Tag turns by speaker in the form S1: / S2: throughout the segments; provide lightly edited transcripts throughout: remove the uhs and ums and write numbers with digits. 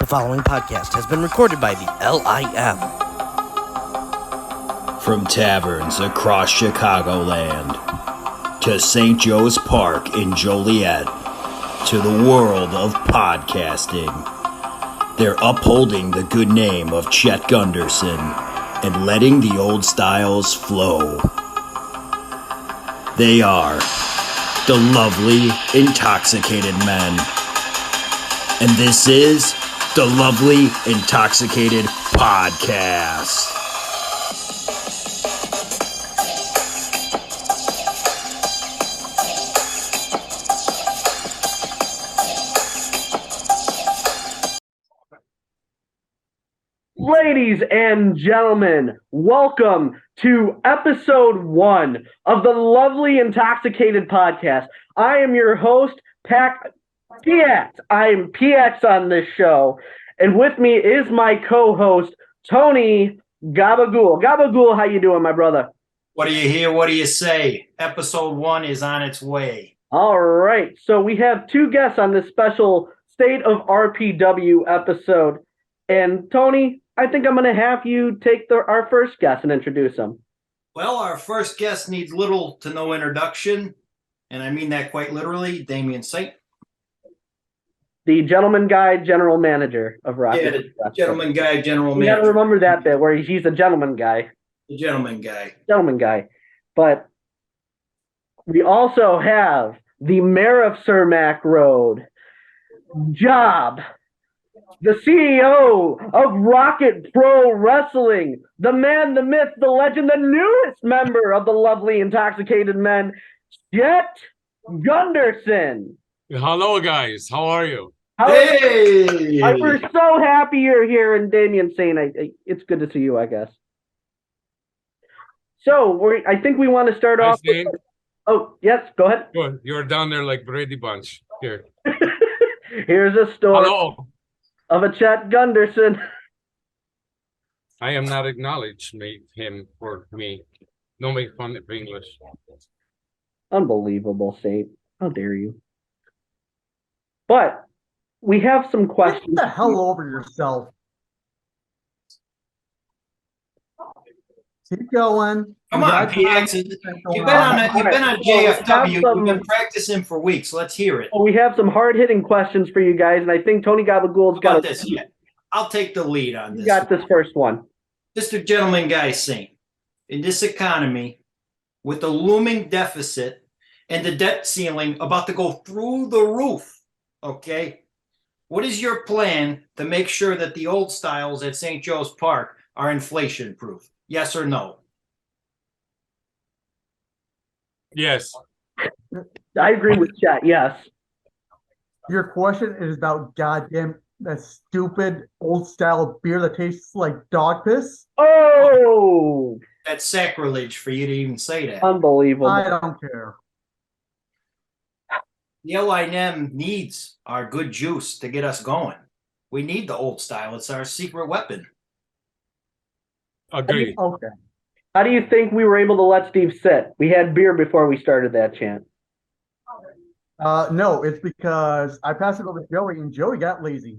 S1: The following podcast has been recorded by the LIM.
S2: From taverns across Chicagoland to St. Joe's Park in Joliet to the world of podcasting, they're upholding the good name of Chet Gunderson and letting the old styles flow. They are the lovely, intoxicated men. And this is the Lovely Intoxicated Podcast.
S3: Ladies and gentlemen, welcome to episode 1 of the Lovely Intoxicated Podcast. I am your host, PX. I am PX on this show, and with me is my co-host, Tony Gabagool. Gabagool, how you doing, my brother?
S4: What do you hear? What do you say? Episode 1 is on its way.
S3: All right, so we have 2 guests on this special State of RPW episode, and Tony, I think I'm going to have you take our first guest and introduce him.
S4: Well, our first guest needs little to no introduction, and I mean that quite literally. Damien Saint.
S3: The gentleman guy, general manager of Rocket.
S4: Yeah, the gentleman guy, general
S3: You
S4: manager.
S3: got to remember that bit where he's a gentleman guy.
S4: The gentleman guy.
S3: Gentleman guy. But we also have the mayor of Cermak Road, Job, the CEO of Rocket Pro Wrestling, the man, the myth, the legend, the newest member of the Lovely Intoxicated Men, Chet Gunderson.
S5: Hello, guys. How are you?
S4: Hey!
S3: We're so happy you're here, and Damien saying it's good to see you, I guess. So I think we want to start off. Oh, yes, go ahead.
S5: Good. You're down there like Brady Bunch. Here.
S3: Here's a story
S5: Hello.
S3: of a Chet Gunderson.
S5: I am not acknowledged, him or me. Don't make fun of English.
S3: Unbelievable, Saint. How dare you? But we have some questions.
S6: Get the hell over yourself. Keep going.
S4: Come on, PX. You've been on JFW. You've been practicing for weeks. Let's hear it.
S3: We have some hard-hitting questions for you guys, and I think Tony Gabagool's got
S4: this. Yeah. I'll take the lead on this.
S3: You got this first one.
S4: Mr. Gentleman Guy Saint, in this economy, with the looming deficit and the debt ceiling about to go through the roof, okay, what is your plan to make sure that the old styles at St. Joe's Park are inflation-proof? Yes or no?
S5: Yes.
S3: I agree with Chet, yes.
S6: Your question is about goddamn that stupid old-style beer that tastes like dog piss?
S3: Oh!
S4: That's sacrilege for you to even say that.
S3: Unbelievable.
S6: I don't care.
S4: The LIM needs our good juice to get us going. We need the old style. It's our secret weapon.
S5: Agreed.
S6: Okay.
S3: How do you think we were able to let Steve sit? We had beer before we started that chant.
S6: No, it's because I passed it over to Joey, and Joey got lazy.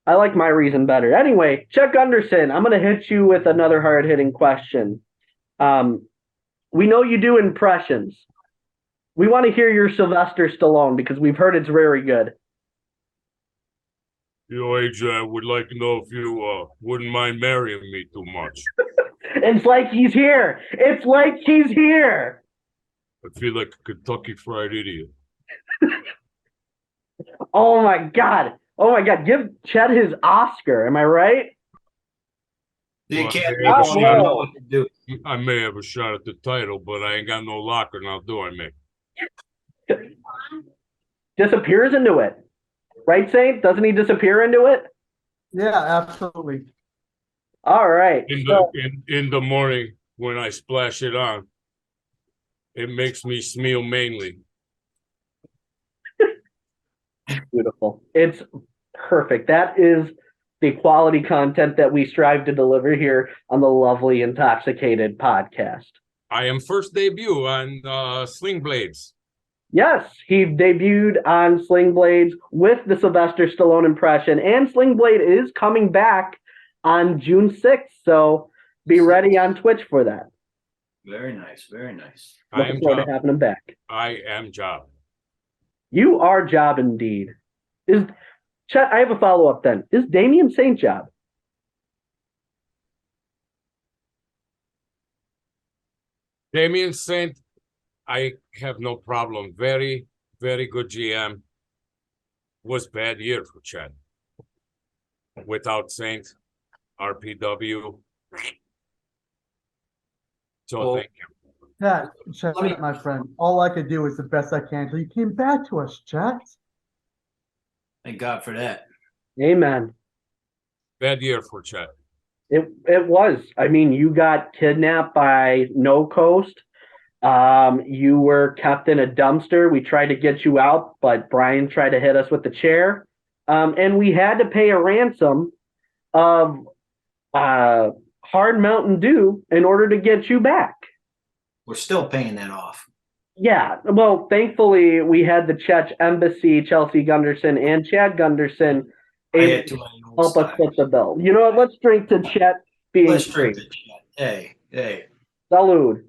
S3: I like my reason better. Anyway, Chet Gunderson, I'm going to hit you with another hard-hitting question. We know you do impressions. We want to hear your Sylvester Stallone because we've heard it's very good.
S5: Yo, AJ, I would like to know if you wouldn't mind marrying me too much.
S3: It's like he's here. It's like he's here.
S5: I feel like a Kentucky Fried Idiot.
S3: Oh, my God. Oh, my God. Give Chet his Oscar. Am I right?
S4: The
S5: Well,
S4: Academy
S5: I
S4: won't even know what to do.
S5: I may have a shot at the title, but I ain't got no locker now, do I, mate?
S3: Disappears into it. Right, Saint? Doesn't he disappear into it?
S6: Yeah, absolutely.
S3: All right.
S5: In the morning when I splash it on, it makes me smell mainly.
S3: Beautiful. It's perfect. That is the quality content that we strive to deliver here on the Lovely Intoxicated Podcast.
S5: I am first debut on Sling Blades.
S3: Yes, he debuted on Sling Blades with the Sylvester Stallone impression, and Sling Blade is coming back on June 6th, so be ready on Twitch for that.
S4: Very nice, very nice.
S3: Looking forward to having him back.
S5: I am Job.
S3: You are Job indeed. Chet, I have a follow-up then. Is Damien Saint Job?
S5: Damien Saint, I have no problem. Very, very good GM. Was bad year for Chad. Without Saint, RPW. So
S4: Well,
S5: thank you.
S6: Chet,
S4: Let me-
S6: my friend, all I could do is the best I can until you came back to us, Chet.
S4: Thank God for that.
S3: Amen.
S5: Bad year for Chad.
S3: It was. I mean, you got kidnapped by No Coast. You were kept in a dumpster. We tried to get you out, but Brian tried to hit us with the chair. And we had to pay a ransom of hard Mountain Dew in order to get you back.
S4: We're still paying that off.
S3: Yeah, well, thankfully we had the Czech Embassy, Chelsea Gunderson, and Chad Gunderson
S4: I had
S3: able
S4: too
S3: to
S4: many old
S3: help us
S4: styles.
S3: split the bill. You know what? Let's drink to Chet being
S4: Let's
S3: free.
S4: drink the Chet. Hey.
S3: Salud.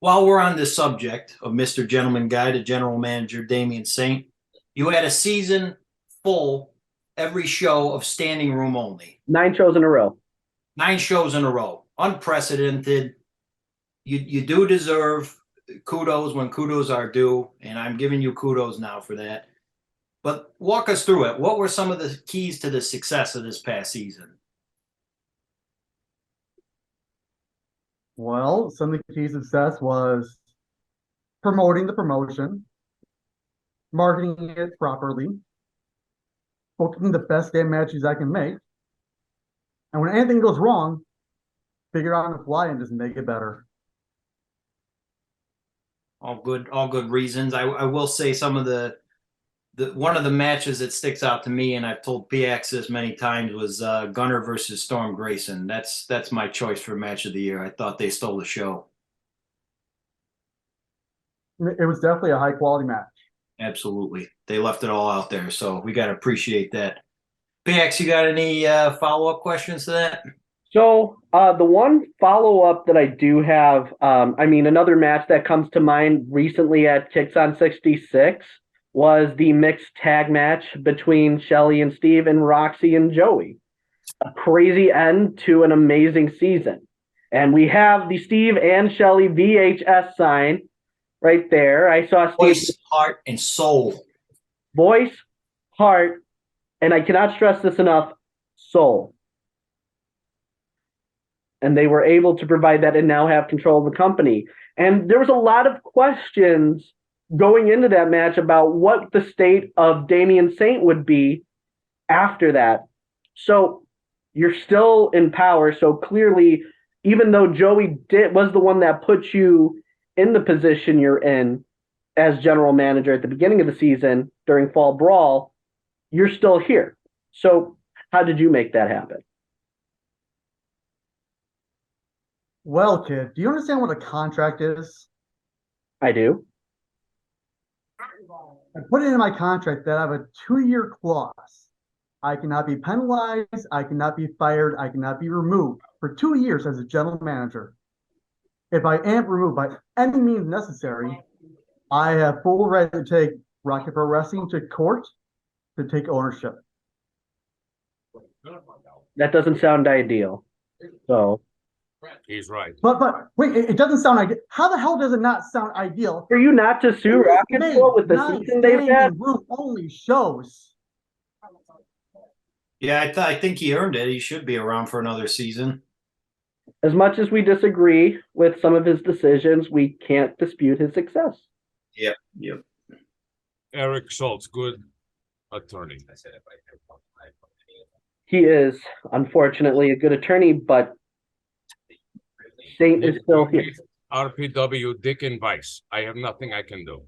S4: While we're on this subject of Mr. Gentleman Guy to General Manager Damien Saint, you had a season full, every show of standing room only.
S3: 9 shows in a row.
S4: 9 shows in a row. Unprecedented. You do deserve kudos when kudos are due, and I'm giving you kudos now for that. But walk us through it. What were some of the keys to the success of this past season?
S6: Well, some of the key success was promoting the promotion, marketing it properly, booking the best damn matches I can make, and when anything goes wrong, figure out on the fly and just make it better.
S4: All good reasons. I will say some of the one of the matches that sticks out to me, and I've told PX this many times, was Gunner versus Storm Grayson. That's my choice for match of the year. I thought they stole the show.
S6: It was definitely a high quality match.
S4: Absolutely. They left it all out there, so we got to appreciate that. PX, you got any follow-up questions to that?
S3: So the one follow-up that I do have, another match that comes to mind recently at Kicks on 66 was the mixed tag match between Shelly and Steve and Roxy and Joey. A crazy end to an amazing season. And we have the Steve and Shelly VHS sign right there. I saw Steve.
S4: Voice, heart, and soul.
S3: Voice, heart, and I cannot stress this enough, soul. And they were able to provide that and now have control of the company. And there was a lot of questions going into that match about what the state of Damien Saint would be after that. So you're still in power. So clearly, even though Joey was the one that put you in the position you're in as general manager at the beginning of the season during Fall Brawl, you're still here. So how did you make that happen?
S6: Well, kid, do you understand what a contract is?
S3: I do.
S6: I put it in my contract that I have a 2-year clause. I cannot be penalized, I cannot be fired, I cannot be removed for 2 years as a general manager. If I am removed by any means necessary, I have full right to take Rocket Pro Wrestling to court to take ownership.
S3: That doesn't sound ideal. So
S5: He's right.
S6: But wait, it doesn't sound ideal. How the hell does it not sound ideal?
S3: for you not to sue Rocket Pro with the season they've had?
S6: Room only shows.
S4: Yeah, I think he earned it. He should be around for another season.
S3: As much as we disagree with some of his decisions, we can't dispute his success.
S4: Yep.
S5: Eric Schultz, good attorney.
S3: He is, unfortunately, a good attorney, but Saint is still here.
S5: RPW, Dick and Vice. I have nothing I can do.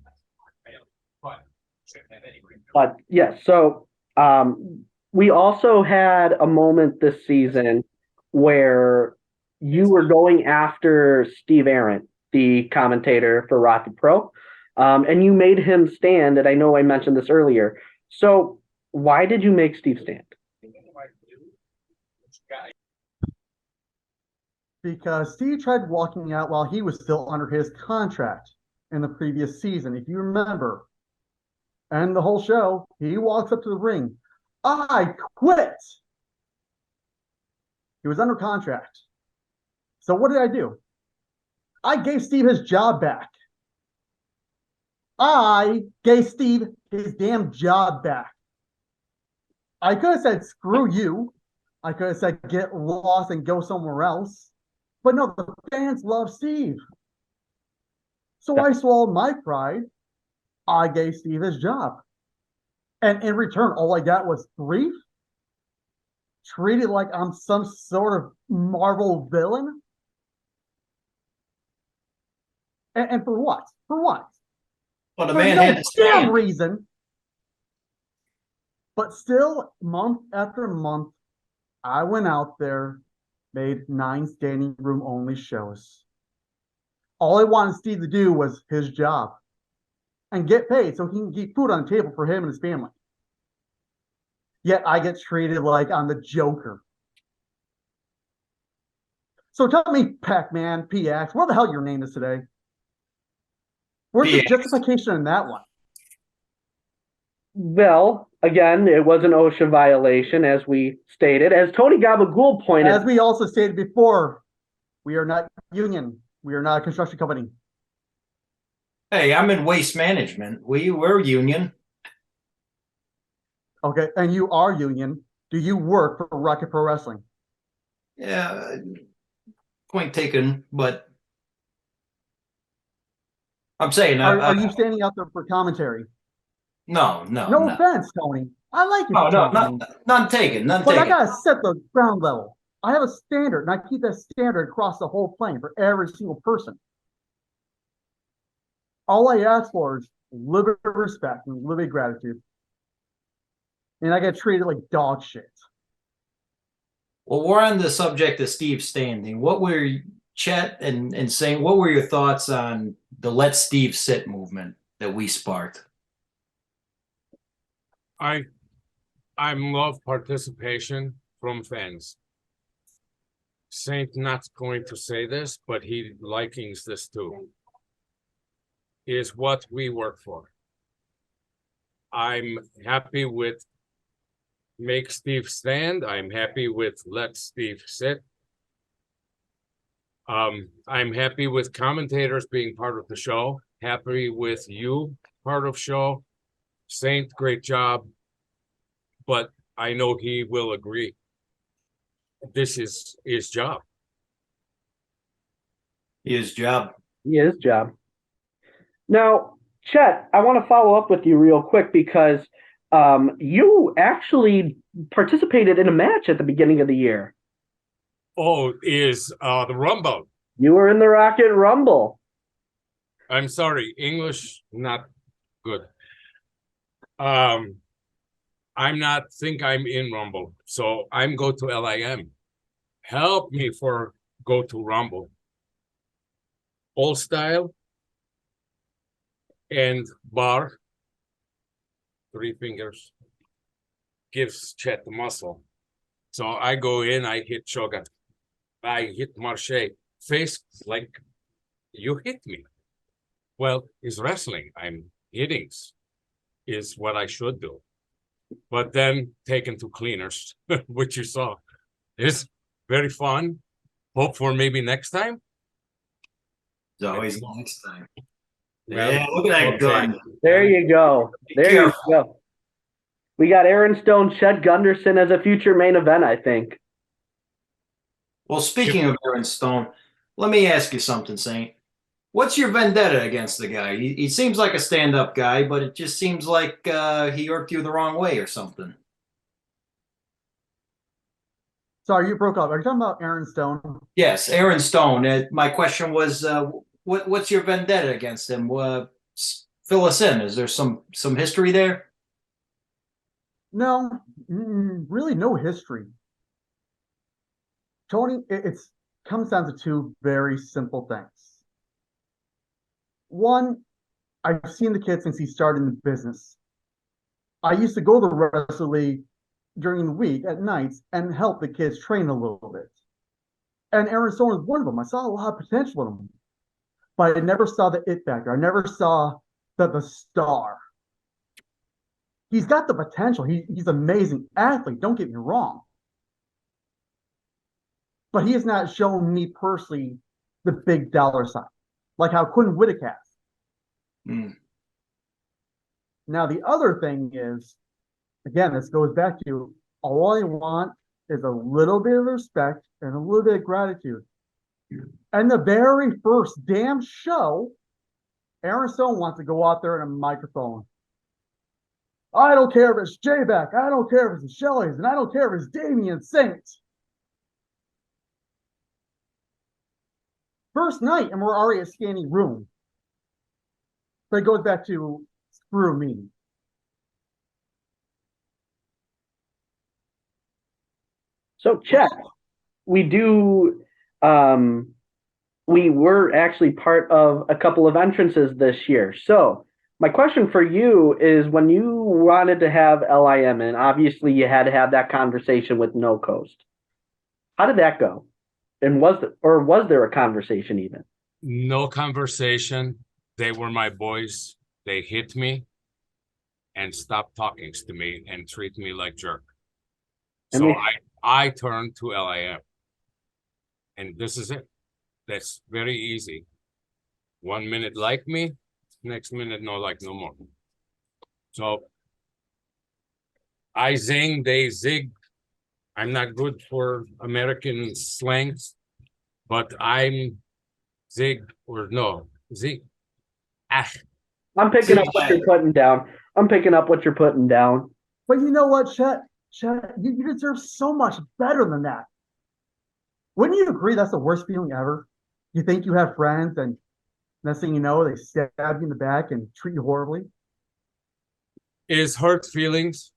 S3: But yes, so we also had a moment this season where you were going after Steve Arendt, the commentator for Rocket Pro. And you made him stand, and I know I mentioned this earlier. So why did you make Steve stand?
S6: Because Steve tried walking out while he was still under his contract in the previous season. If you remember, and the whole show, he walks up to the ring. I quit. He was under contract. So what did I do? I gave Steve his job back. I gave Steve his damn job back. I could have said, screw you. I could have said, get lost and go somewhere else. But no, the fans love Steve. So I swallowed my pride. I gave Steve his job. And in return, all I got was grief. Treated like I'm some sort of Marvel villain. And for what? For what?
S4: Well, the
S6: For
S4: man
S6: no
S4: had to
S6: damn
S4: stand.
S6: reason. But still, month after month, I went out there, made 9 standing room only shows. All I wanted Steve to do was his job and get paid so he can keep food on the table for him and his family. Yet I get treated like I'm the Joker. So tell me, Pac-Man, PX, what the hell your name is today? Where's the
S4: PX.
S6: justification in that one?
S3: Well, again, it was an OSHA violation, as we stated. As Tony Gabagool pointed
S6: As we also stated before, we are not union. We are not a construction company.
S4: Hey, I'm in waste management. We're union.
S6: Okay, and you are union. Do you work for Rocket Pro Wrestling?
S4: Yeah, point taken, but I'm saying,
S6: Are you standing out there for commentary?
S4: no.
S6: No offense, Tony. I like you, Tony.
S4: None taken, none
S6: But I
S4: taken.
S6: gotta set the ground level. I have a standard, and I keep that standard across the whole plane for every single person. All I ask for is a little bit of respect and a little bit of gratitude. And I get treated like dog shit.
S4: Well, we're on the subject of Steve standing. What were Chet and saying? What were your thoughts on the "Let Steve Sit" movement that we sparked?
S5: I love participation from fans. Saint not going to say this, but he likings this too. Is what we work for. I'm happy with make Steve stand. I'm happy with let Steve sit. I'm happy with commentators being part of the show. Happy with you part of show. Saint, great job. But I know he will agree. This is his job.
S4: His job.
S3: his job. Now, Chet, I want to follow up with you real quick because you actually participated in a match at the beginning of the year.
S5: Oh, is the Rumble.
S3: You were in the Rocket Rumble.
S5: I'm sorry, English not good. I'm not think I'm in Rumble, so I'm go to LIM. Help me for go to Rumble. Old style and bar. 3 fingers gives Chet the muscle. So I go in, I hit Shogun. I hit Marche. Face like you hit me. Well, it's wrestling. I'm hitting is what I should do. But then taken to cleaners, which you saw. It's very fun. Hope for maybe next time.
S4: It's always next time.
S5: Well,
S4: Yeah, look at that
S5: okay.
S4: gun.
S3: There you go. There you
S4: careful.
S3: go. We got Aaron Stone, Chet Gunderson as a future main event, I think.
S4: Well, speaking of Aaron Stone, let me ask you something, Saint. What's your vendetta against the guy? He seems like a stand-up guy, but it just seems like he irked you the wrong way or something.
S6: Sorry, you broke up. Are you talking about Aaron Stone?
S4: Yes, Aaron Stone. My question was, what's your vendetta against him? Fill us in. Is there some history there?
S6: No, really no history. Tony, it comes down to 2 very simple things. One, I've seen the kid since he started in the business. I used to go to the wrestling league during the week at nights and help the kids train a little bit. And Aaron Stone was one of them. I saw a lot of potential in him, but I never saw the it factor. I never saw the star. He's got the potential. He's an amazing athlete. Don't get me wrong. But he has not shown me personally the big dollar sign, like how Quinn Whittick has.
S4: Mm.
S6: Now, the other thing is, again, this goes back to all I want is a little bit of respect and a little bit of gratitude. And the very first damn show, Aaron Stone wants to go out there in a microphone. I don't care if it's J-Back. I don't care if it's the Shelley's. And I don't care if it's Damien Saint. First night, and we're already a scanning room. But it goes back to screw me.
S3: So, Chet, we were actually part of a couple of entrances this year. So, my question for you is, when you wanted to have LIM, and obviously you had to have that conversation with No Coast, how did that go? And was there a conversation even?
S5: No conversation. They were my boys. They hit me and stopped talking to me and treat me like jerk. So I turned to LIM. And this is it. That's very easy. 1 minute like me, next minute no like no more. So I zing, they zig. I'm not good for American slangs, but I'm zig or no, zig. Ah.
S3: I'm picking up what you're putting down.
S6: But you know what, Chet? You deserve so much better than that. Wouldn't you agree that's the worst feeling ever? You think you have friends, and next thing you know, they stab you in the back and treat you horribly?
S5: Is hurt feelings,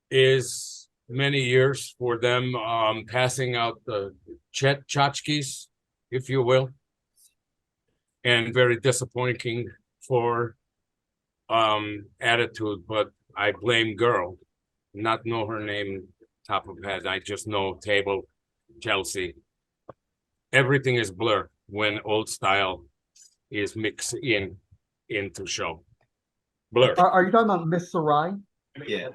S5: is many years for them passing out the tchotchkes, if you will, and very disappointing for attitude. But I blame girl, not know her name top of head. I just know table, Chelsea. Everything is blur when old style is mixed into show. Blur.
S6: Are you talking about Miss Sarai?
S4: Yeah.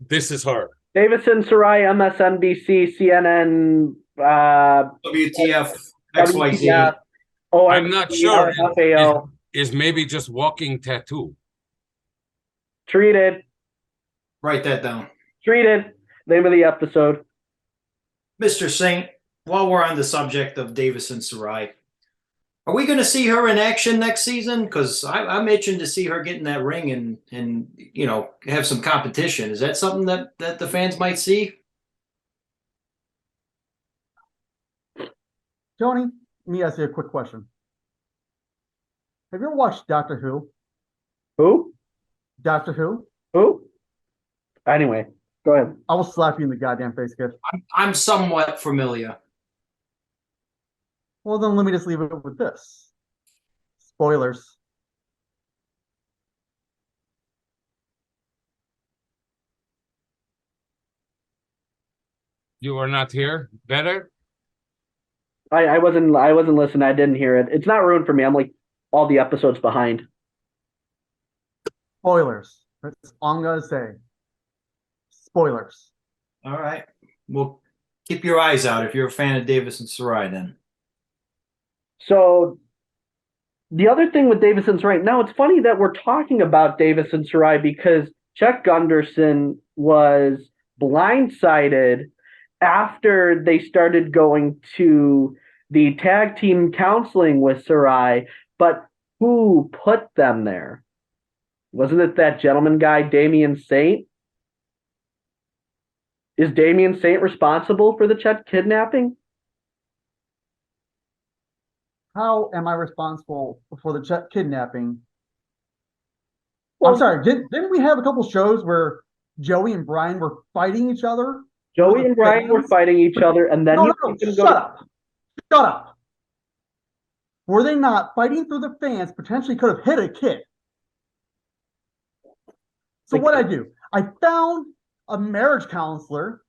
S5: This is her.
S3: Davison Sarai, MSNBC, CNN,
S4: WTF, XYZ.
S3: WTF,
S5: I'm not sure.
S3: FAO.
S5: Is maybe just walking tattoo.
S3: Treated.
S4: Write that down.
S3: Treated. Name of the episode.
S4: Mr. Saint, while we're on the subject of Davison Sarai, are we going to see her in action next season? Because I'm itching to see her get in that ring and have some competition. Is that something that the fans might see?
S6: Tony, let me ask you a quick question. Have you ever watched Doctor Who?
S3: Who?
S6: Doctor Who?
S3: Who? Anyway, go ahead.
S6: I will slap you in the goddamn face, kid.
S4: I'm somewhat familiar.
S6: Well, then let me just leave it with this. Spoilers.
S5: You are not here. Better?
S3: I wasn't listening. I didn't hear it. It's not ruined for me. I'm like all the episodes behind.
S6: Spoilers. That's all I'm gonna say. Spoilers.
S4: All right. Well, keep your eyes out if you're a fan of Davison Sarai then.
S3: So the other thing with Davison's right now, it's funny that we're talking about Davison Sarai because Chet Gunderson was blindsided after they started going to the tag team counseling with Sarai, but who put them there? Wasn't it that gentleman guy, Damien Saint? Is Damien Saint responsible for the Chet kidnapping?
S6: How am I responsible for the Chet kidnapping?
S3: Well,
S6: I'm sorry, didn't we have a couple shows where Joey and Brian were fighting each other?
S3: Joey and Brian were fighting each other, and then
S6: No, shut up. Shut up. were they not fighting through the fans, potentially could have hit a kid. So what I do, I found a marriage counselor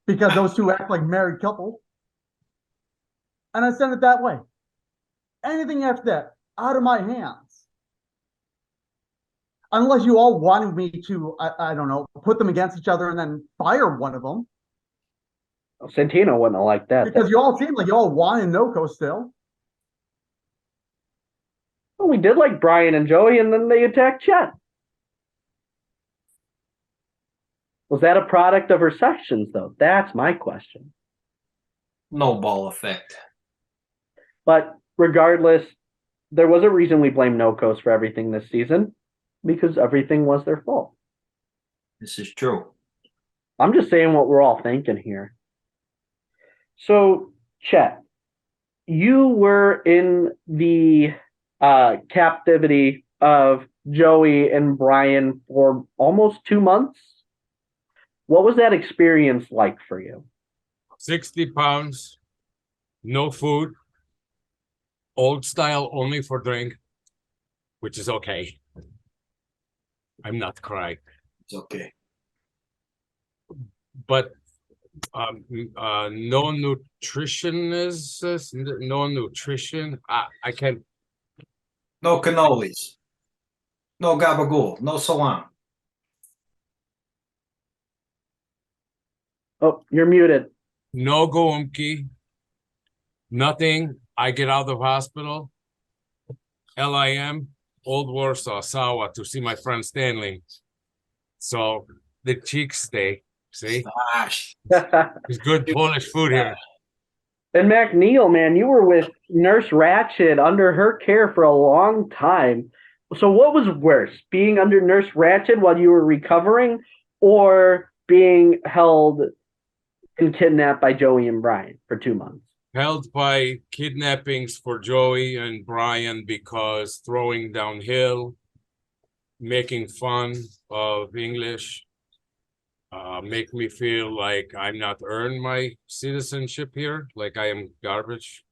S6: because those two act like married couple, and I sent it that way. Anything after that, out of my hands. Unless you all wanted me to, I don't know, put them against each other and then fire one of them.
S3: Santino wouldn't have liked that.
S6: Because you all seem like you all wanted Noko still.
S3: Well, we did like Brian and Joey, and then they attacked Chet. Was that a product of her sections, though? That's my question.
S4: No ball effect.
S3: But regardless, there was a reason we blame No-Coast for everything this season, because everything was their fault.
S4: This is true.
S3: I'm just saying what we're all thinking here. So, Chet, you were in the captivity of Joey and Brian for almost 2 months. What was that experience like for you?
S5: 60 pounds, no food, old style only for drink, which is okay. I'm not crying.
S4: It's okay.
S5: But no nutritionist, no nutrition. I can't.
S4: No cannolis. No gabagool. No salam.
S3: Oh, you're muted.
S5: No goumki. Nothing. I get out of the hospital. LIM, Old Warsaw, Sawa, to see my friend Stanley. So the cheeks stay. See?
S4: Gosh.
S5: There's good Polish food here.
S3: And McNeil, man, you were with Nurse Ratched under her care for a long time. So what was worse, being under Nurse Ratched while you were recovering, or being held and kidnapped by Joey and Brian for 2 months?
S5: Held by kidnappings for Joey and Brian because throwing downhill, making fun of English, make me feel like I'm not earned my citizenship here, like I am garbage.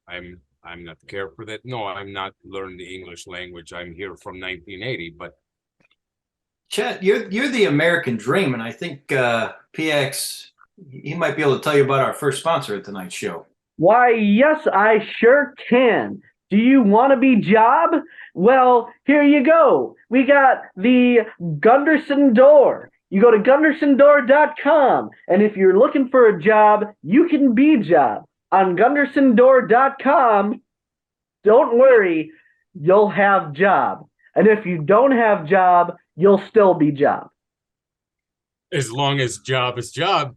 S5: I'm not care for that. No, I'm not learning the English language. I'm here from 1980, but
S4: Chet, you're the American dream, and I think PX, he might be able to tell you about our first sponsor at tonight's show.
S3: Why, yes, I sure can. Do you want to be job? Well, here you go. We got the Gunderson Door. You go to gundersondoor.com, and if you're looking for a job, you can be job. On gundersondoor.com, don't worry, you'll have job. And if you don't have job, you'll still be job.
S5: as long as job is job,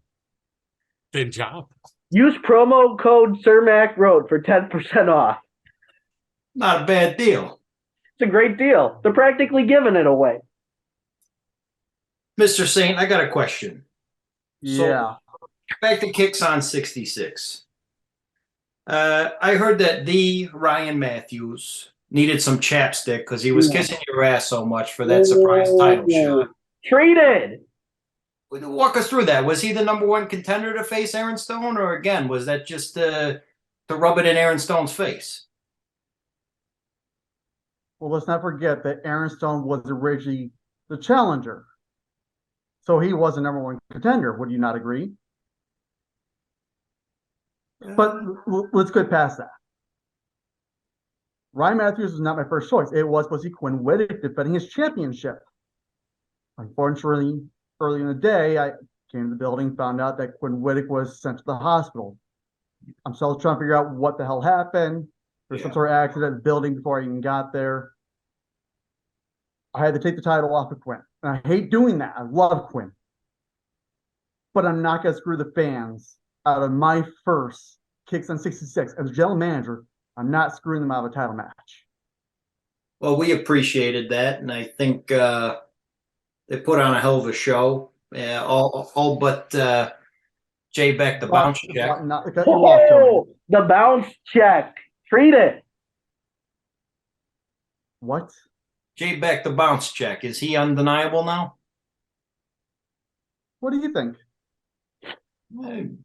S5: then job.
S3: Use promo code Cermak Road for 10% off.
S4: Not a bad deal.
S3: It's a great deal. They're practically giving it away.
S4: Mr. Saint, I got a question.
S6: Yeah.
S4: So, back to Kicks on 66. I heard that the Ryan Matthews needed some chapstick because he was kissing your ass so much for that surprise title shot.
S3: Treated.
S4: Walk us through that. Was he the #1 contender to face Aaron Stone, or again, was that just to rub it in Aaron Stone's face?
S6: Well, let's not forget that Aaron Stone was originally the challenger. So he was the #1 contender. Would you not agree? But let's get past that. Ryan Matthews was not my first choice. It was Quinn Whittick defending his championship. Unfortunately, early in the day, I came to the building, found out that Quinn Whittick was sent to the hospital. I'm still trying to figure out what the hell happened. There's some sort of accident in the building before I even got there. I had to take the title off of Quinn. And I hate doing that. I love Quinn. But I'm not going to screw the fans out of my first Kicks on 66. As a general manager, I'm not screwing them out of a title match.
S4: Well, we appreciated that, and I think they put on a hell of a show. All but Jay Beck, the bounce check.
S3: Oh, the bounce check. Treat it.
S6: What?
S4: Jay Beck, the bounce check. Is he undeniable now?
S6: What do you think?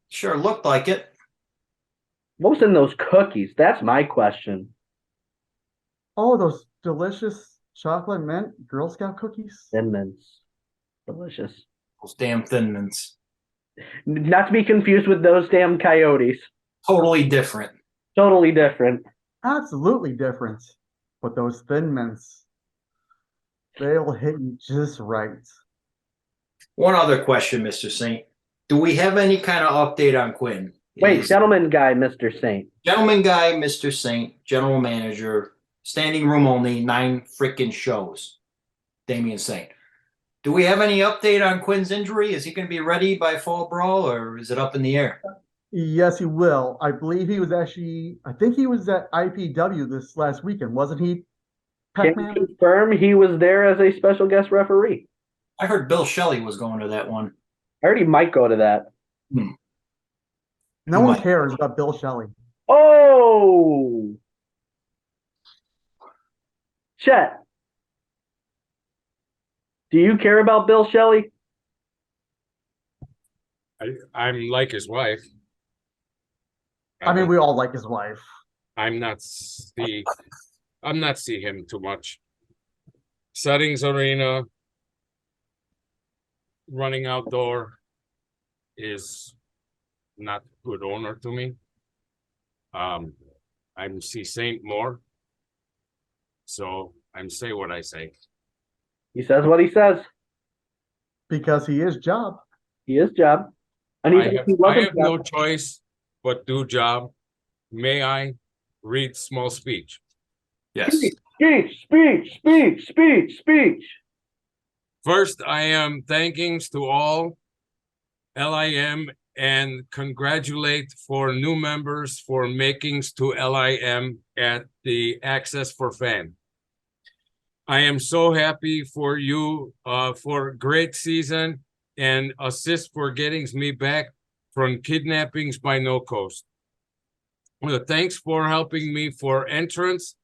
S4: Sure looked like it.
S3: What's in those cookies? That's my question.
S6: Oh, those delicious chocolate mint Girl Scout cookies.
S3: Thin Mints. Delicious.
S4: Those damn Thin Mints.
S3: Not to be confused with those damn coyotes.
S4: Totally different.
S3: Totally different.
S6: Absolutely different. But those Thin Mints, they'll hit you just right.
S4: One other question, Mr. Saint. Do we have any kind of update on Quinn?
S3: Wait,
S4: Is
S3: gentleman guy, Mr. Saint.
S4: gentleman guy, Mr. Saint, general manager, standing room only, 9 freaking shows. Damien Saint. Do we have any update on Quinn's injury? Is he going to be ready by Fall Brawl, or is it up in the air?
S6: Yes, he will. I believe he was I think he was at IPW this last weekend, wasn't he?
S3: Can
S6: Pac-Man?
S3: confirm he was there as a special guest referee.
S4: I heard Bill Shelley was going to that one.
S3: I heard he might go to that.
S6: No
S4: He
S6: one
S4: might.
S6: cares about Bill Shelley.
S3: Oh! Chet. Do you care about Bill Shelley?
S5: I'm like his wife.
S6: I mean, we all like his wife.
S5: I'm not see him too much. Settings arena, running outdoor is not good owner to me. I'm see Saint more. So I'm say what I say.
S3: He says what he says.
S6: Because he is job.
S3: He is job. And
S5: I
S3: he
S5: have
S3: wasn't
S5: no choice but do job. May I read small speech?
S4: Yes.
S3: Speech.
S5: First, I am thankings to all LIM and congratulate for new members for makings to LIM at the Access for Fan. I am so happy for you for a great season and assist for getting me back from kidnappings by No Coast. Well, thanks for helping me for entrance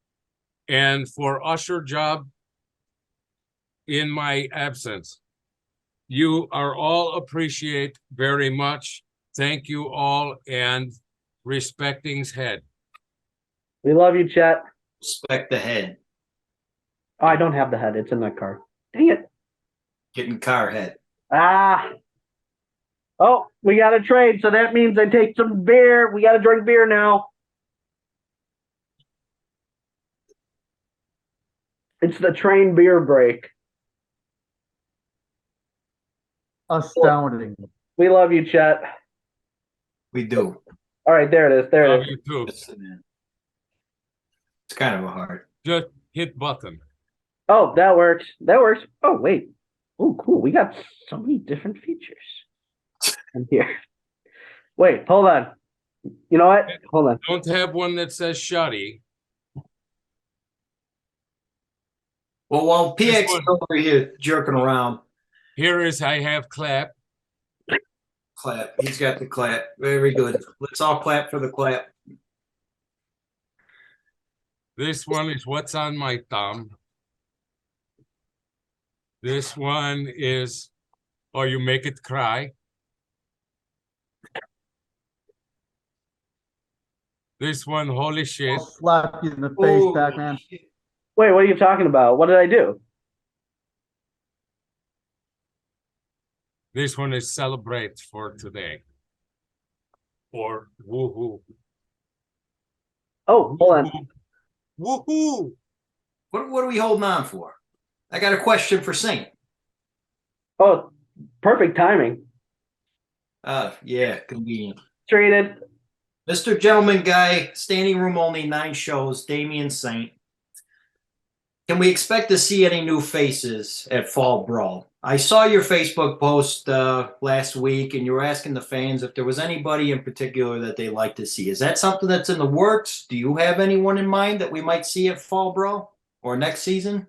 S5: and for usher job in my absence. You are all appreciate very much. Thank you all and respecting's head.
S3: We love you, Chet.
S4: Respect the head.
S3: Oh, I don't have the head. It's in my car. Dang it.
S4: Getting car head.
S3: Ah. Oh, we got to trade. So that means I take some beer. We got to drink beer now. It's the train beer break.
S6: Astounding.
S3: We love you, Chet.
S4: We do.
S3: All right, there it is. There
S5: Love
S3: it is.
S5: you too.
S4: It's kind of a hard.
S5: Just hit button.
S3: Oh, that works. That works. Oh, wait. Oh, cool. We got so many different features in here. Wait, hold on. You know what? Hold on.
S5: Don't have one that says shoddy.
S4: Well, while PX
S5: This
S4: is
S5: one.
S4: over here jerking around,
S5: Here is I have clap.
S4: clap. He's got the clap. Very good. Let's all clap for the clap.
S5: This one is what's on my thumb. This one is, or you make it cry. This one, holy shit.
S6: I'll slap you in the face,
S4: Oh,
S6: Pac-Man.
S4: shit.
S3: Wait, what are you talking about? What did I do?
S5: This one is celebrate for today. Or woohoo.
S3: Oh, hold on.
S5: Woohoo.
S4: What are we holding on for? I got a question for Saint.
S3: Oh, perfect timing.
S4: Yeah, convenient.
S3: Traded.
S4: Mr. Gentleman Guy, standing room only, 9 shows, Damien Saint. Can we expect to see any new faces at Fall Brawl? I saw your Facebook post last week, and you were asking the fans if there was anybody in particular that they like to see. Is that something that's in the works? Do you have anyone in mind that we might see at Fall Brawl or next season?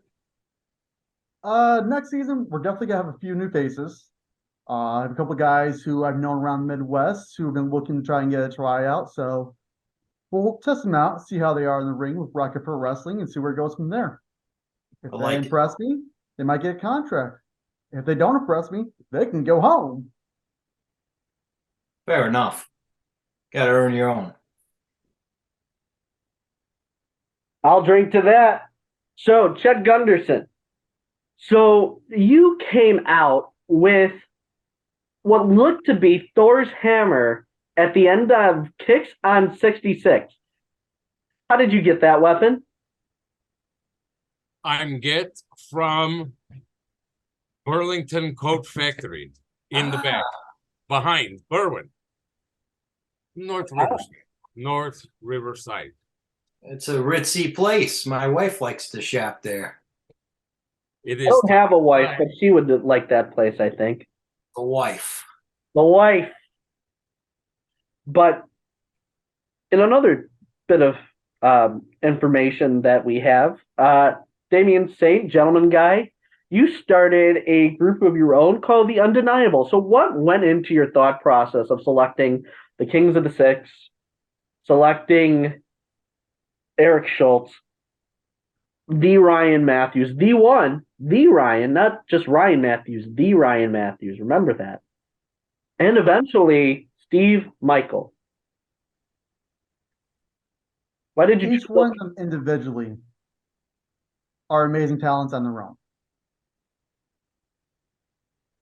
S6: Next season, we're definitely gonna have a few new faces. I have a couple of guys who I've known around the Midwest who have been looking to try and get a tryout. So we'll test them out, see how they are in the ring with Rocket Pro Wrestling, and see where it goes from there. If
S4: I
S6: they
S4: like it.
S6: impress me, they might get a contract. If they don't impress me, they can go home.
S4: Fair enough. Got to earn your own.
S3: I'll drink to that. So, Chet Gunderson. So, you came out with what looked to be Thor's hammer at the end of Kicks on 66. How did you get that weapon?
S5: I'm get from Burlington Coat Factory in the back, behind Berwyn, North Riverside.
S4: It's a ritzy place. My wife likes to shop there.
S5: It
S3: I
S5: is
S3: don't have a wife, but she would like that place, I think.
S4: The wife.
S3: The wife. But in another bit of information that we have, Damien Saint, gentleman guy, you started a group of your own called The Undeniable. So what went into your thought process of selecting the Kings of the Six, selecting Eric Schultz, the Ryan Matthews, the one, the Ryan, not just Ryan Matthews, the Ryan Matthews, remember that. And eventually, Steve Michael. Why did you
S6: Each one of them individually are amazing talents on their own.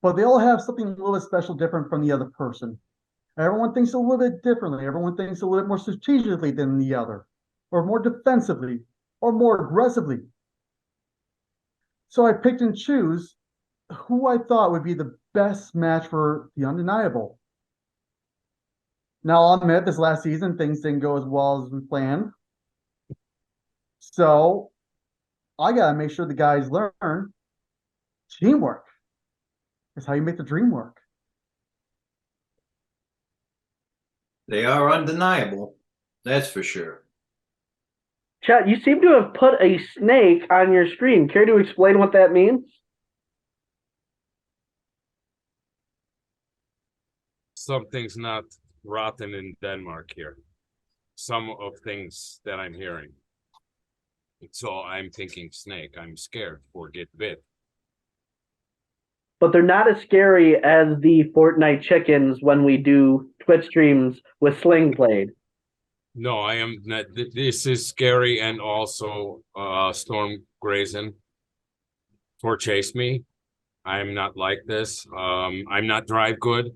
S6: But they all have something a little bit special different from the other person. Everyone thinks a little bit differently. Everyone thinks a little bit more strategically than the other, or more defensively, or more aggressively. So I picked and choose who I thought would be the best match for the Undeniable. Now, I'll admit this last season, things didn't go as well as we planned. So I got to make sure the guys learn teamwork is how you make the dream work.
S4: They are undeniable. That's for sure.
S3: Chet, you seem to have put a snake on your screen. Care to explain what that means?
S5: Something's not rotten in Denmark here. Some of things that I'm hearing. So I'm thinking snake. I'm scared or get bit.
S3: But they're not as scary as the Fortnite chickens when we do Twitch streams with Sling Blade.
S5: No, I am not. This is scary, and also Storm Grayson for chase me. I'm not like this. I'm not drive good,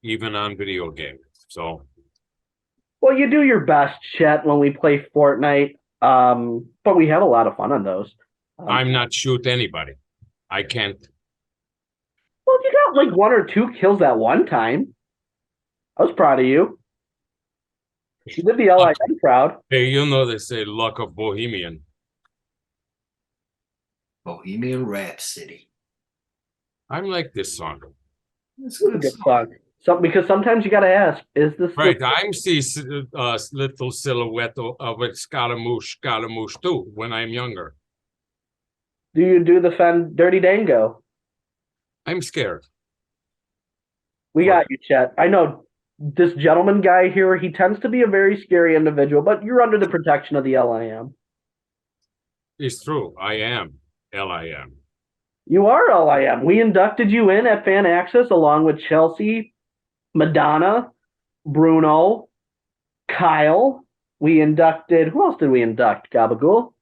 S5: even on video games. So,
S3: well, you do your best, Chet, when we play Fortnite. But we have a lot of fun on those.
S5: I'm not shoot anybody. I can't.
S3: Well, you got like 1 or 2 kills that one time. I was proud of you. You did the LIM proud.
S5: Hey, you know they say luck of Bohemian.
S4: Bohemian Rhapsody.
S5: I'm like this song.
S4: It's
S3: a good song. So, because sometimes you got to ask, is this
S5: right? I'm see little silhouette of a Scaramouche too when I'm younger.
S3: Do you do the Dirty Dango?
S5: I'm scared.
S3: We got you, Chet. I know this gentleman guy here, he tends to be a very scary individual, but you're under the protection of the LIM.
S5: It's true. I am LIM.
S3: You are LIM. We inducted you in at Fan Access along with Chelsea, Madonna, Bruno, Kyle. We inducted, who else did we induct, Gabagool?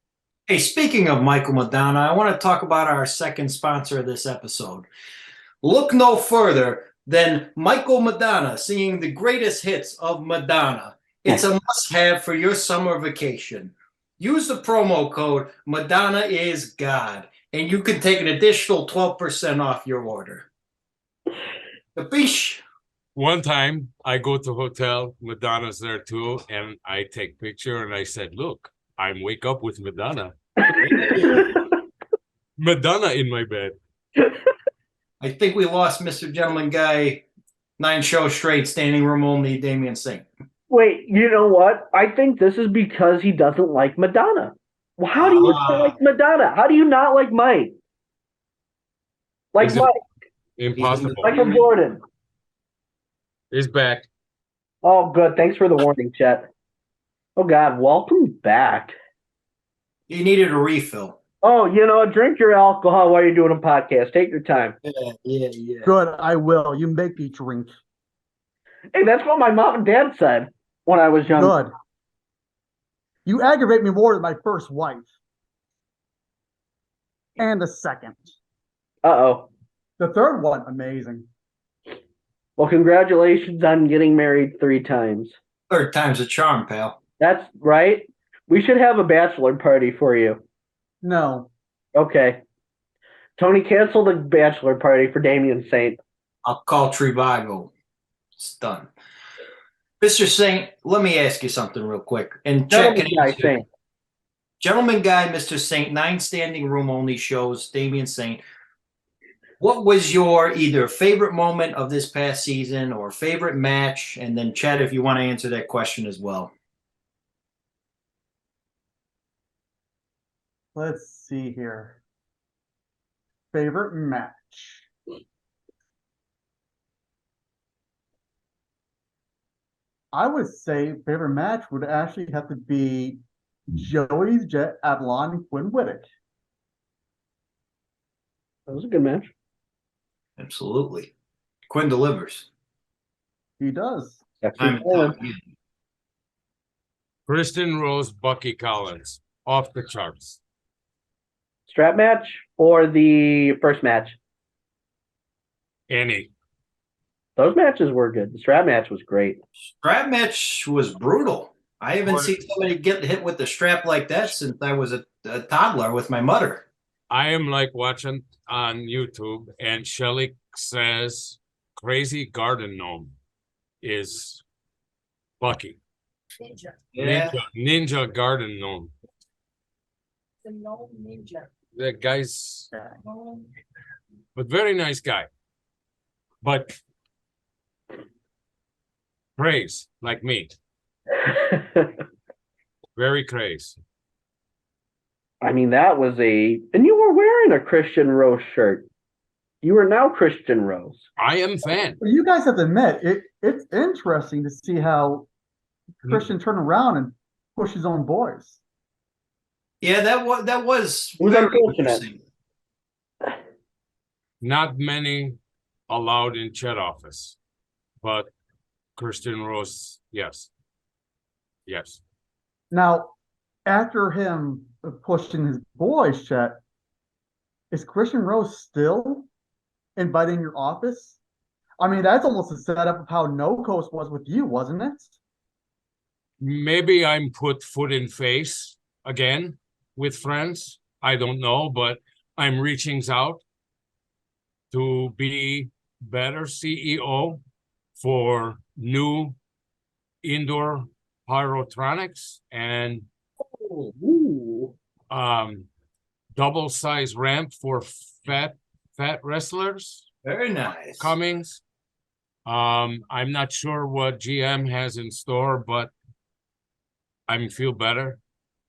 S4: Hey, speaking of Michael Madonna, I want to talk about our second sponsor of this episode. Look no further than Michael Madonna singing the greatest hits of Madonna. It's a must-have for your summer vacation. Use the promo code Madonna is God, and you can take an additional 12% off your order. Capiche?
S5: One time I go to hotel, Madonna's there too, and I take picture and I said, look, I'm wake up with Madonna. Madonna in my bed.
S4: I think we lost Mr. Gentleman Guy 9 shows straight, standing room only, Damien Saint.
S3: Wait, you know what? I think this is because he doesn't like Madonna. Well, how do you not like Madonna? How do you not like Mike? Like Mike.
S5: Impossible.
S3: Michael Jordan.
S5: He's back.
S3: Oh, good. Thanks for the warning, Chet. Oh, God. Welcome back.
S4: He needed a refill.
S3: Oh, drink your alcohol while you're doing a podcast. Take your time.
S4: Yeah.
S6: Good, I will. You make me drink.
S3: Hey, that's what my mom and dad said when I was young.
S6: Good. You aggravate me more than my first wife. And the second.
S3: Uh-oh.
S6: The third one, amazing.
S3: Well, congratulations on getting married 3 times.
S4: Third time's a charm, pal.
S3: That's right. We should have a bachelor party for you.
S6: No.
S3: Okay. Tony, cancel the bachelor party for Damien Saint.
S4: I'll call Trivago. It's done. Mr. Saint, let me ask you something real quick. And check
S3: Gentleman guy Saint.
S4: Gentleman Guy, Mr. Saint, 9 standing room only shows, Damien Saint. What was your either favorite moment of this past season or favorite match? And then, Chet, if you want to answer that question as well.
S6: Let's see here. Favorite match. I would say favorite match would actually have to be Joey's Jet Avalon Quinn Whittick.
S3: That was a good match.
S4: Absolutely. Quinn delivers.
S6: He does.
S4: Time and time again.
S5: Kristen Rose, Bucky Collins, off the charts.
S3: Strap match or the first match?
S5: Any.
S3: Those matches were good. The strap match was great.
S4: Strap match was brutal. I haven't seen somebody get hit with the strap like that since I was a toddler with my mother.
S5: I am like watching on YouTube, and Shelly says Crazy Garden Gnome is Bucky.
S4: Yeah.
S5: Ninja Garden Gnome.
S7: The gnome ninja.
S5: The guy's, but very nice guy. But craze, like me. Very crazy.
S3: I mean, that was and you were wearing a Christian Rose shirt. You are now Christian Rose.
S5: I am fan.
S6: Well, you guys have to admit, it's interesting to see how Christian turned around and pushed his own boys.
S4: Yeah, that was
S3: It was
S4: very
S3: unfortunate.
S4: interesting.
S5: Not many allowed in Chet office, but Christian Rose, yes. Yes.
S6: Now, after him pushing his boys, Chet, is Christian Rose still inviting your office? I mean, that's almost a setup of how No Coast was with you, wasn't it?
S5: Maybe I'm put foot in face again with friends. I don't know, but I'm reaching out to be better CEO for new indoor pyrotronics and double size ramp for fat wrestlers.
S4: Very nice.
S5: Cummings. I'm not sure what GM has in store, but I feel better,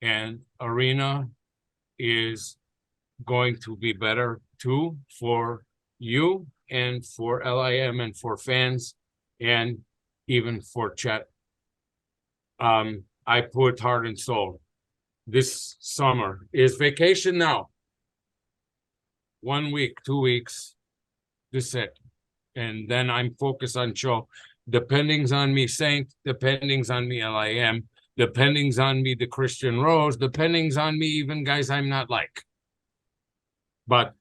S5: and Arena is going to be better too for you and for LIM and for fans and even for Chet. I put heart and soul. This summer is vacation now. 1 week, 2 weeks, this it. And then I'm focused on show. Dependings on me Saint, dependings on me LIM, dependings on me the Christian Rose, dependings on me even guys I'm not like. But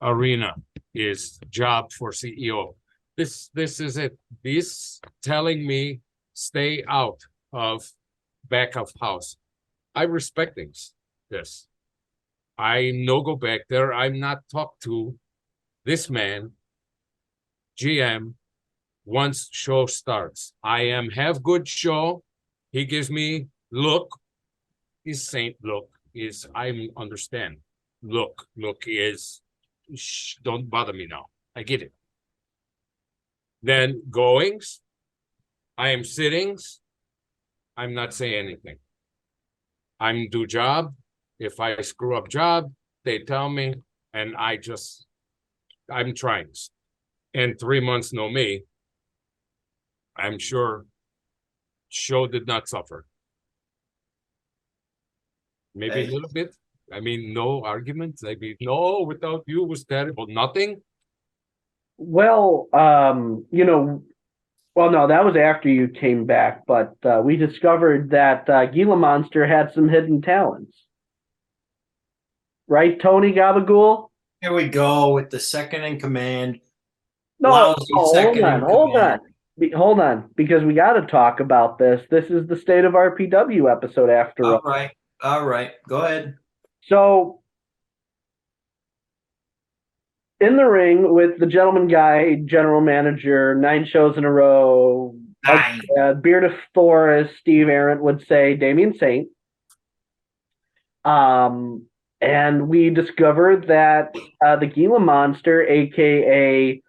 S5: Arena is job for CEO. This is it. This telling me stay out of back of house. I respect this. I no go back there. I'm not talk to this man, GM, once show starts. I am have good show. He gives me look. Is Saint look is I understand. Look is don't bother me now. I get it. Then goings. I am sittings. I'm not saying anything. I'm do job. If I screw up job, they tell me, and I'm trying. And 3 months know me. I'm sure show did not suffer. Maybe a little bit. I mean, no arguments. I mean, no, without you was terrible. Nothing.
S3: Well, Well, no, that was after you came back, but we discovered that Gila Monster had some hidden talents. Right, Tony Gabagool?
S4: Here we go with the second in command.
S3: No,
S4: Lousy
S3: hold
S4: second
S3: on,
S4: in
S3: hold
S4: command.
S3: on. Hold on, because we got to talk about this. This is the State of RPW episode after all.
S4: All right. Go ahead.
S3: So, in the ring with the Gentleman Guy, general manager, 9 shows in a row,
S4: 9.
S3: Beard of Thor, as Steve Arendt would say, Damien Saint. And we discovered that the Gila Monster, aka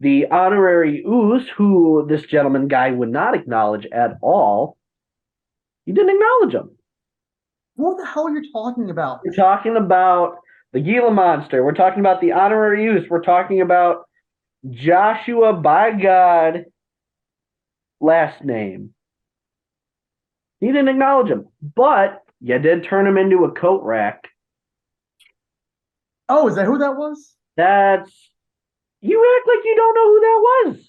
S3: the honorary Oos, who this gentleman guy would not acknowledge at all, he didn't acknowledge him.
S6: What the hell are you talking about?
S3: We're talking about the Gila Monster. We're talking about the honorary Oos. We're talking about Joshua, by God, last name. He didn't acknowledge him, but you did turn him into a coat rack.
S6: Oh, is that who that was?
S3: That's you act like you don't know who that was.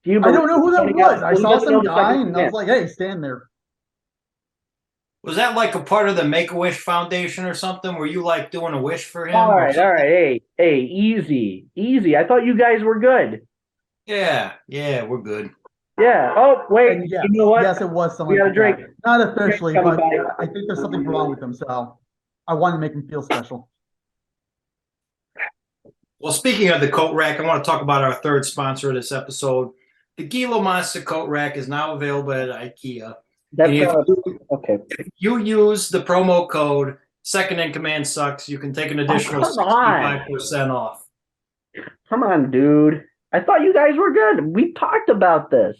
S6: I don't know who that was. I saw some guy
S3: second
S6: and I was like, hey, stand there.
S4: Was that like a part of the Make-A-Wish Foundation or something? Were you like doing a wish for him?
S3: All right. Hey, easy. I thought you guys were good.
S4: Yeah, we're good.
S3: Yeah. Oh, wait.
S6: And yeah,
S3: you know what?
S6: yes, it was something
S3: We got a
S6: like
S3: drink.
S6: that. Not officially,
S3: Coming
S6: but
S3: by.
S6: I think there's something wrong with him, so I wanted to make him feel special.
S4: Well, speaking of the coat rack, I want to talk about our third sponsor of this episode. The Gila Monster coat rack is now available at IKEA.
S3: That's
S4: And
S3: okay.
S4: if you use the promo code Second in Command Sucks, you can take an additional
S3: come on.
S4: 65% off.
S3: Come on, dude. I thought you guys were good. We talked about this.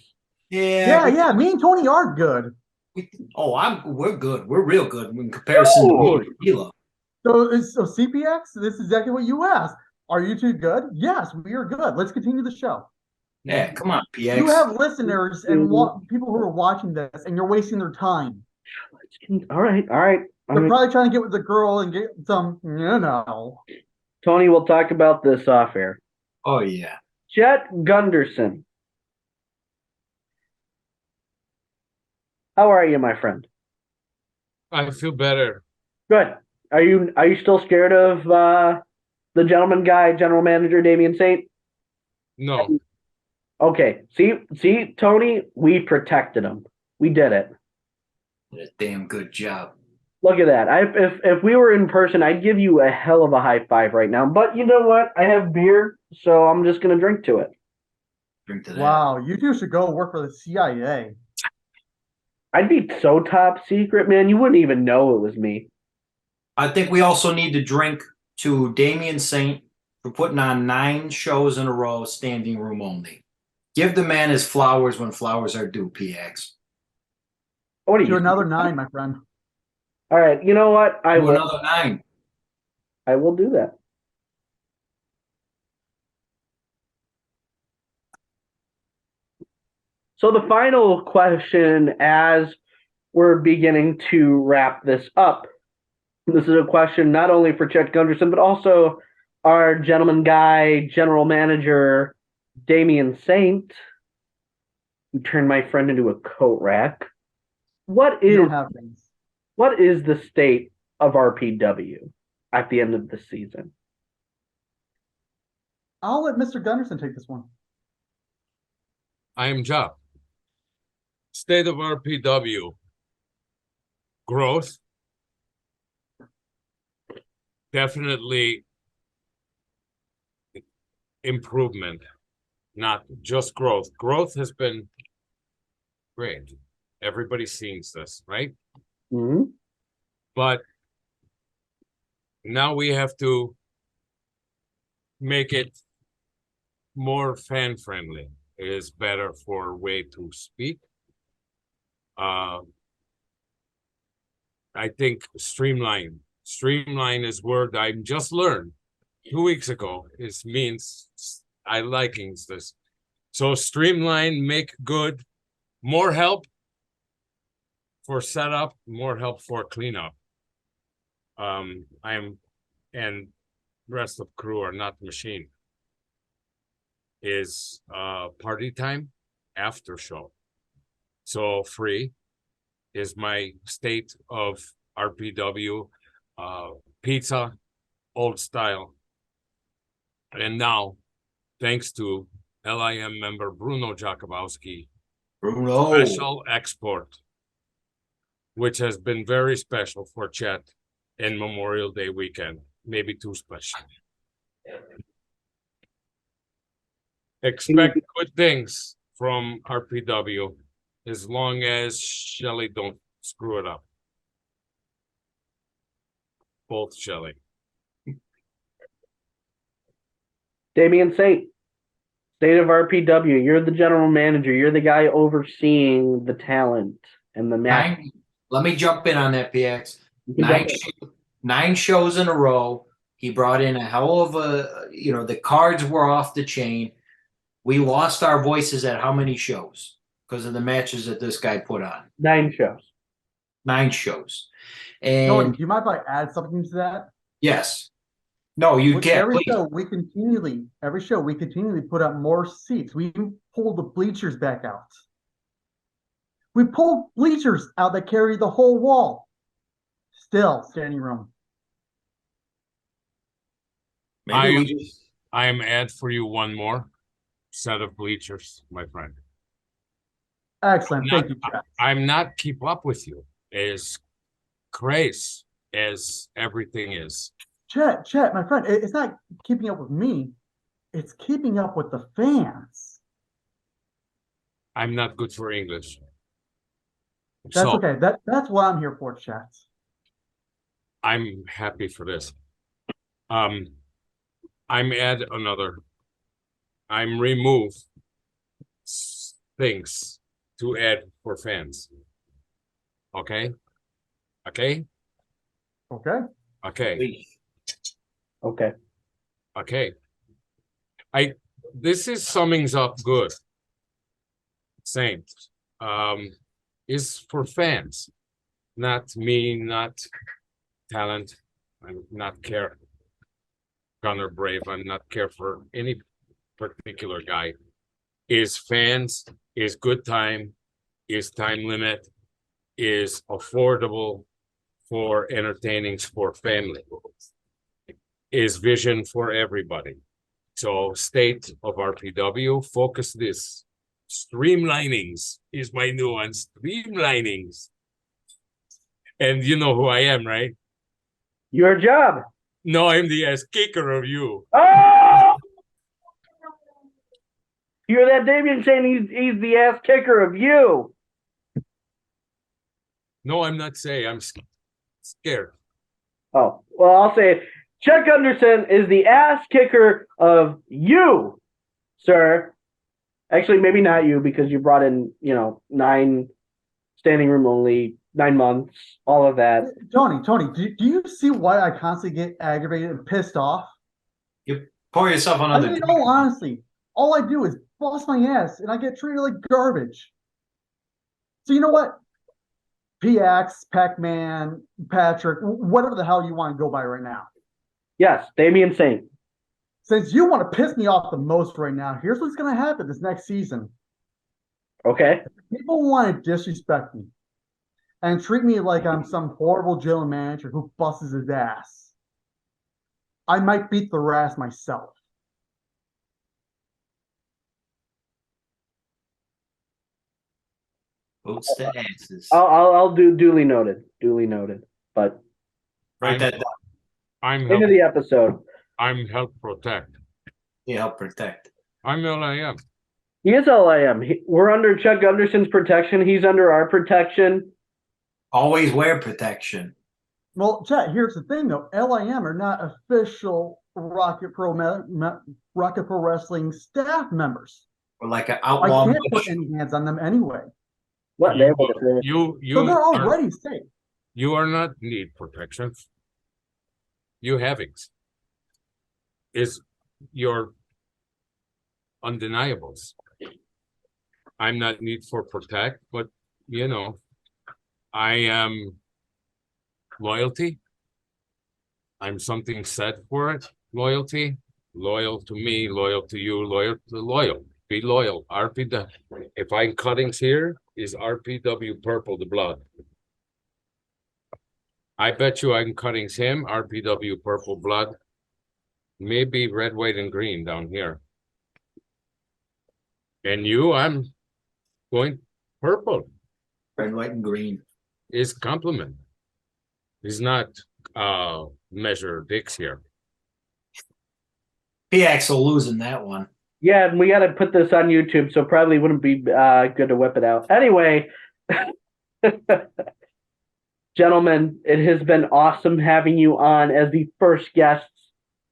S6: Yeah. Me and Tony are good.
S4: We're good. We're real good in comparison to Gila.
S6: So CPX, this is exactly what you asked. Are you two good? Yes, we are good. Let's continue the show.
S4: Yeah, come on, PX.
S6: You have listeners and people who are watching this, and you're wasting their time.
S3: All right.
S6: They're probably trying to get with the girl and get some,
S3: Tony, we'll talk about this off air.
S4: Oh, yeah.
S3: Chet Gunderson. How are you, my friend?
S5: I feel better.
S3: Good. Are you still scared of the gentleman guy, general manager Damien Saint?
S5: No.
S3: Okay. See, Tony, we protected him. We did it.
S4: Did a damn good job.
S3: Look at that. If we were in person, I'd give you a hell of a high five right now. But you know what? I have beer, so I'm just gonna drink to it.
S4: Drink to that.
S6: Wow, you two should go work for the CIA.
S3: I'd be so top secret, man. You wouldn't even know it was me.
S4: I think we also need to drink to Damien Saint for putting on 9 shows in a row, standing room only. Give the man his flowers when flowers are due, PX.
S3: What are you?
S6: Do another 9, my friend.
S3: All right. You know what? I will.
S4: Another 9.
S3: I will do that. So the final question, as we're beginning to wrap this up, this is a question not only for Chet Gunderson, but also our gentleman guy, general manager, Damien Saint, who turned my friend into a coat rack. What is the state of RPW at the end of the season?
S6: I'll let Mr. Gunderson take this one.
S5: I am Job. State of RPW. Growth. Definitely improvement, not just growth. Growth has been great. Everybody sees this, right?
S3: Mm-hmm.
S5: But now we have to make it more fan friendly. It is better for way to speak. I think streamline is word I just learned 2 weeks ago. It means I likings this. So streamline, make good, more help for setup, more help for cleanup. And rest of crew are not machine. Is party time. after show. So free is my state of RPW pizza, old style. And now, thanks to LIM member Bruno Jakubowski, special export, which has been very special for Chet in Memorial Day weekend, maybe too special. Expect good things from RPW as long as Shelly don't screw it up. Both Shelly.
S3: Damien Saint, state of RPW. You're the general manager. You're the guy overseeing the talent and the match.
S4: Let me jump in on that, PX. 9 shows in a row. He brought in a hell of a, the cards were off the chain. We lost our voices at how many shows because of the matches that this guy put on?
S3: 9 shows.
S4: 9 shows.
S6: Tony,
S4: And
S6: do you mind if I add something to that?
S4: yes. No, you
S6: With
S4: can't.
S6: every
S4: Please.
S6: show, every show, we continually put up more seats. We pulled the bleachers back out. We pulled bleachers out that carry the whole wall. Still standing room.
S4: Maybe
S5: I am add for you one more set of bleachers, my friend.
S6: Excellent. Thank you, Jeff.
S5: I'm not keep up with you as crazy as everything is.
S6: Chet, my friend, it's not keeping up with me. It's keeping up with the fans.
S5: I'm not good for English.
S6: That's okay. That's what I'm here for, Chet.
S5: I'm happy for this. I'm add another. I'm remove things to add for fans. Okay? Okay?
S6: Okay.
S5: Okay.
S3: Okay.
S5: Okay. This is summings up good. Saint. Is for fans. Not me, not talent. I'm not care. Gunner Brave. I'm not care for any particular guy. Is fans, is good time, is time limit, is affordable for entertaining for family, is vision for everybody. So state of RPW, focus this. Streamlinings is my new one. Streamlinings. And you know who I am, right?
S3: Your job.
S5: No, I'm the ass kicker of you.
S3: Oh! You hear that, Damien saying he's the ass kicker of you.
S5: No, I'm not saying. I'm scared.
S3: Oh, well, I'll say Chet Gunderson is the ass kicker of you, sir. Actually, maybe not you because you brought in, 9 standing room only, 9 months, all of that.
S6: Tony, do you see why I constantly get aggravated and pissed off?
S4: You pour yourself another.
S6: In all honesty, all I do is bust my ass and I get treated like garbage. So you know what? PX, Pac-Man, Patrick, whatever the hell you want to go by right now.
S3: Yes, Damien Saint.
S6: Since you want to piss me off the most right now, here's what's going to happen this next season.
S3: Okay.
S6: People want to disrespect me and treat me like I'm some horrible general manager who busts his ass. I might beat their ass myself.
S4: Boots to asses.
S3: I'll do duly noted. Duly noted. But
S4: Write that down.
S5: I'm
S3: into the episode.
S5: I'm help protect.
S4: Yeah, help protect.
S5: I'm LIM.
S3: He is LIM. We're under Chet Gunderson's protection. He's under our protection.
S4: Always wear protection.
S6: Well, Chet, here's the thing, though. LIM are not official Rocket Pro Wrestling staff members.
S4: Or like an
S6: I
S4: outlaw.
S6: can't put any hands on them anyway.
S3: What?
S5: You
S6: So they're already safe.
S5: You are not need protection. You have it. Is your undeniables. I'm not need for protect, but I am loyalty. I'm something said for it. Loyalty, loyal to me, loyal to you, loyal. Be loyal. RPW. If I'm cuttings here, is RPW purple the blood? I bet you I'm cuttings him, RPW purple blood. Maybe red, white, and green down here. And you, I'm going purple.
S4: Red, white, and green.
S5: Is compliment. He's not measure dicks here.
S4: PX will lose in that one.
S3: Yeah, and we got to put this on YouTube, so probably wouldn't be good to whip it out. Anyway, gentlemen, it has been awesome having you on as the first guests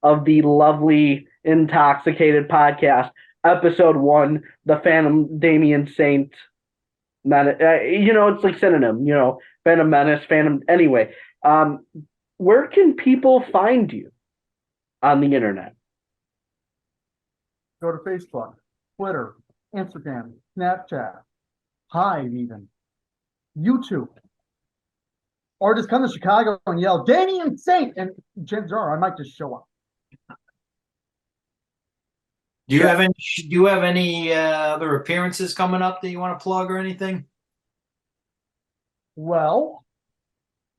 S3: of the lovely Intoxicated podcast, episode 1, the Phantom Damien Saint. It's like synonym, Phantom Menace, Phantom. Anyway, where can people find you on the internet?
S6: Go to Facebook, Twitter, Instagram, Snapchat, Hive even, YouTube. Or just come to Chicago and yell, Damien Saint, and chances are I might just show up.
S4: Do you have any other appearances coming up that you want to plug or anything?
S6: Well,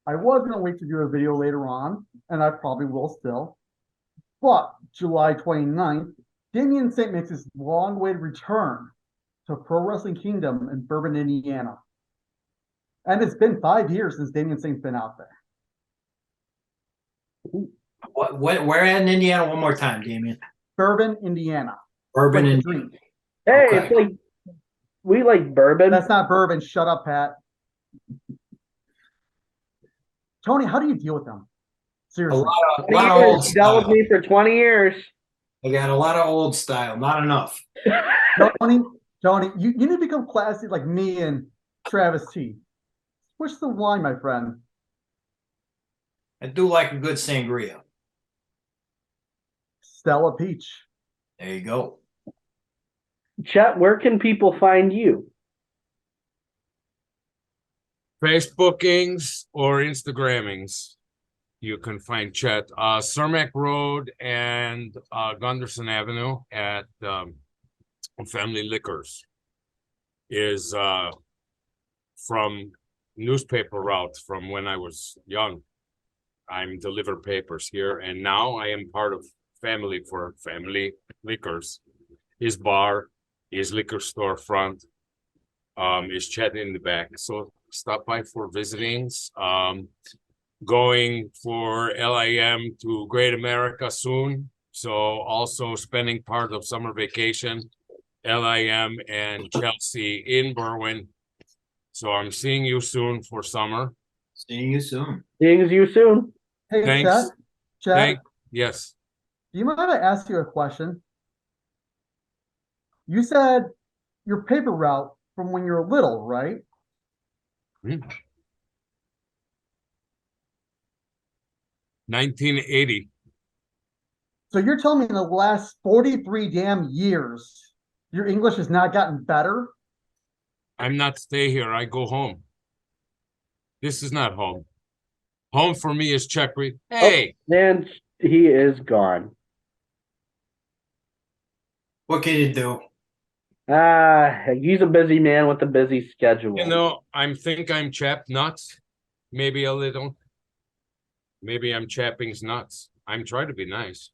S6: I was going to wait to do a video later on, and I probably will still. But July 29th, Damien Saint makes his long-awaited return to Pro Wrestling Kingdom in Bourbon, Indiana. And it's been 5 years since Damien Saint's been out there.
S4: Where at in Indiana? One more time, Damien.
S6: Bourbon, Indiana.
S4: Bourbon,
S6: Like
S4: Indiana.
S3: Hey,
S4: Okay.
S3: It's like we like bourbon.
S6: That's not bourbon. Shut up, Pat. Tony, how do you deal with them?
S4: A
S6: Seriously.
S4: lot
S3: 20
S4: of
S3: years.
S4: old
S3: You dealt with
S4: style.
S3: me for 20 years.
S4: I got a lot of old style. Not enough.
S6: Tony, you need to become classy like me and Travis T. Switch the wine, my friend.
S4: I do like a good sangria.
S6: Stella Peach.
S4: There you go.
S3: Chet, where can people find you?
S5: Facebookings or Instagrammings. You can find Chet. Cermak Road and Gunderson Avenue at Family Liquors is from newspaper route from when I was young. I'm deliver papers here, and now I am part of Family for Family Liquors. His bar, his liquor store front, is Chet in the back. So stop by for visitings. Going for LIM to Great America soon. So also spending part of summer vacation, LIM and Chelsea in Berwyn. So I'm seeing you soon for summer.
S4: Seeing you soon.
S3: Seeing you soon.
S6: Hey,
S5: Thanks.
S6: Chet,
S5: Yes.
S6: do you mind if I ask you a question? You said your paper route from when you were little, right?
S5: Hmm. 1980.
S6: So you're telling me in the last 43 damn years, your English has not gotten better?
S5: I'm not stay here. I go home. This is not home. Home for me is Czech. Hey,
S3: And he is gone.
S4: What can you do?
S3: He's a busy man with a busy schedule.
S5: I think I'm chapped nuts. Maybe a little. Maybe I'm chapping's nuts. I'm trying to be nice.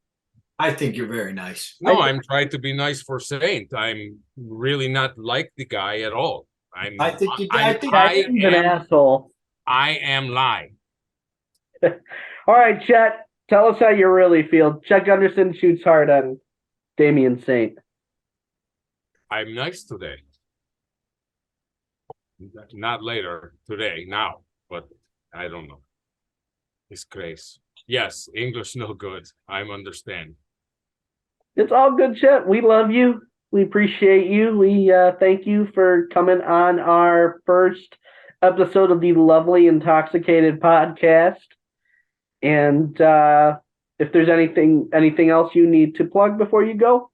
S4: I think you're very nice.
S5: No, I'm trying to be nice for Saint. I'm really not like the guy at all.
S4: I think you.
S3: He's an asshole.
S5: I am lying.
S3: All right, Chet, tell us how you really feel. Chet Gunderson shoots hard on Damien Saint.
S5: I'm nice today. Not later, today, now, but I don't know. It's crazy. Yes, English no good. I understand.
S3: It's all good, Chet. We love you. We appreciate you. We thank you for coming on our first episode of the lovely Intoxicated podcast. And if there's anything else you need to plug before you go.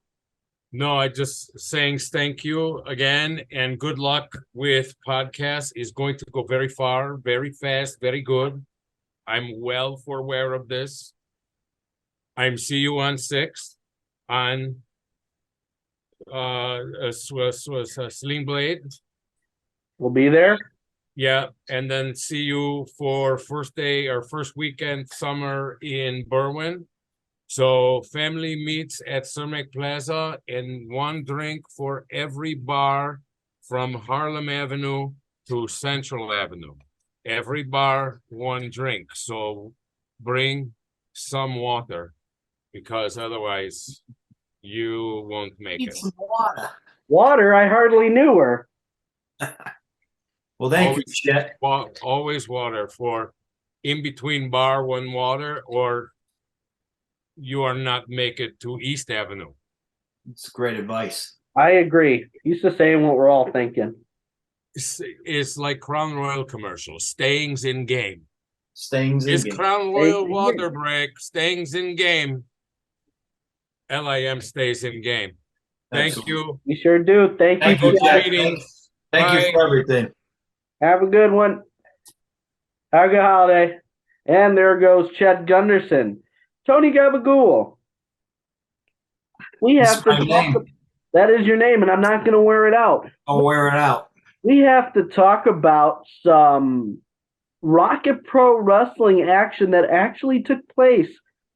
S5: No, I just saying thank you again and good luck with podcast. Is going to go very far, very fast, very good. I'm well aware of this. I'm see you on 6th on Sling Blade.
S3: We'll be there.
S5: Yeah, and then see you for first day or first weekend summer in Berwyn. So family meets at Cermak Plaza and one drink for every bar from Harlem Avenue to Central Avenue. Every bar, one drink. So bring some water because otherwise you won't make
S4: Need
S5: it.
S4: some water.
S3: Water, I hardly knew her.
S4: Well, thank
S5: Always-
S4: you, Chet.
S5: Always water for in between bar, one water, or you are not make it to East Avenue.
S4: It's great advice.
S3: I agree. He's just saying what we're all thinking.
S5: It's like Crown Royal commercial. Staying's in game.
S4: Staying's in
S5: Is
S4: game.
S5: Crown Royal
S3: in
S5: water
S3: game.
S5: break? Staying's in game. LIM stays in game. Thank
S4: Excellent.
S5: you.
S3: We sure do. Thank
S4: Thank
S3: you.
S4: you,
S3: Chet.
S4: Chet.
S5: Meetings.
S4: Thank you
S5: Bye.
S4: for everything.
S3: Have a good one. Have a good holiday. And there goes Chet Gunderson. Tony Gabagool. We have
S4: That's
S3: to
S4: my name.
S3: That is your name, and I'm not going to wear it out.
S4: I'll wear it out.
S3: We have to talk about some Rocket Pro Wrestling action that actually took place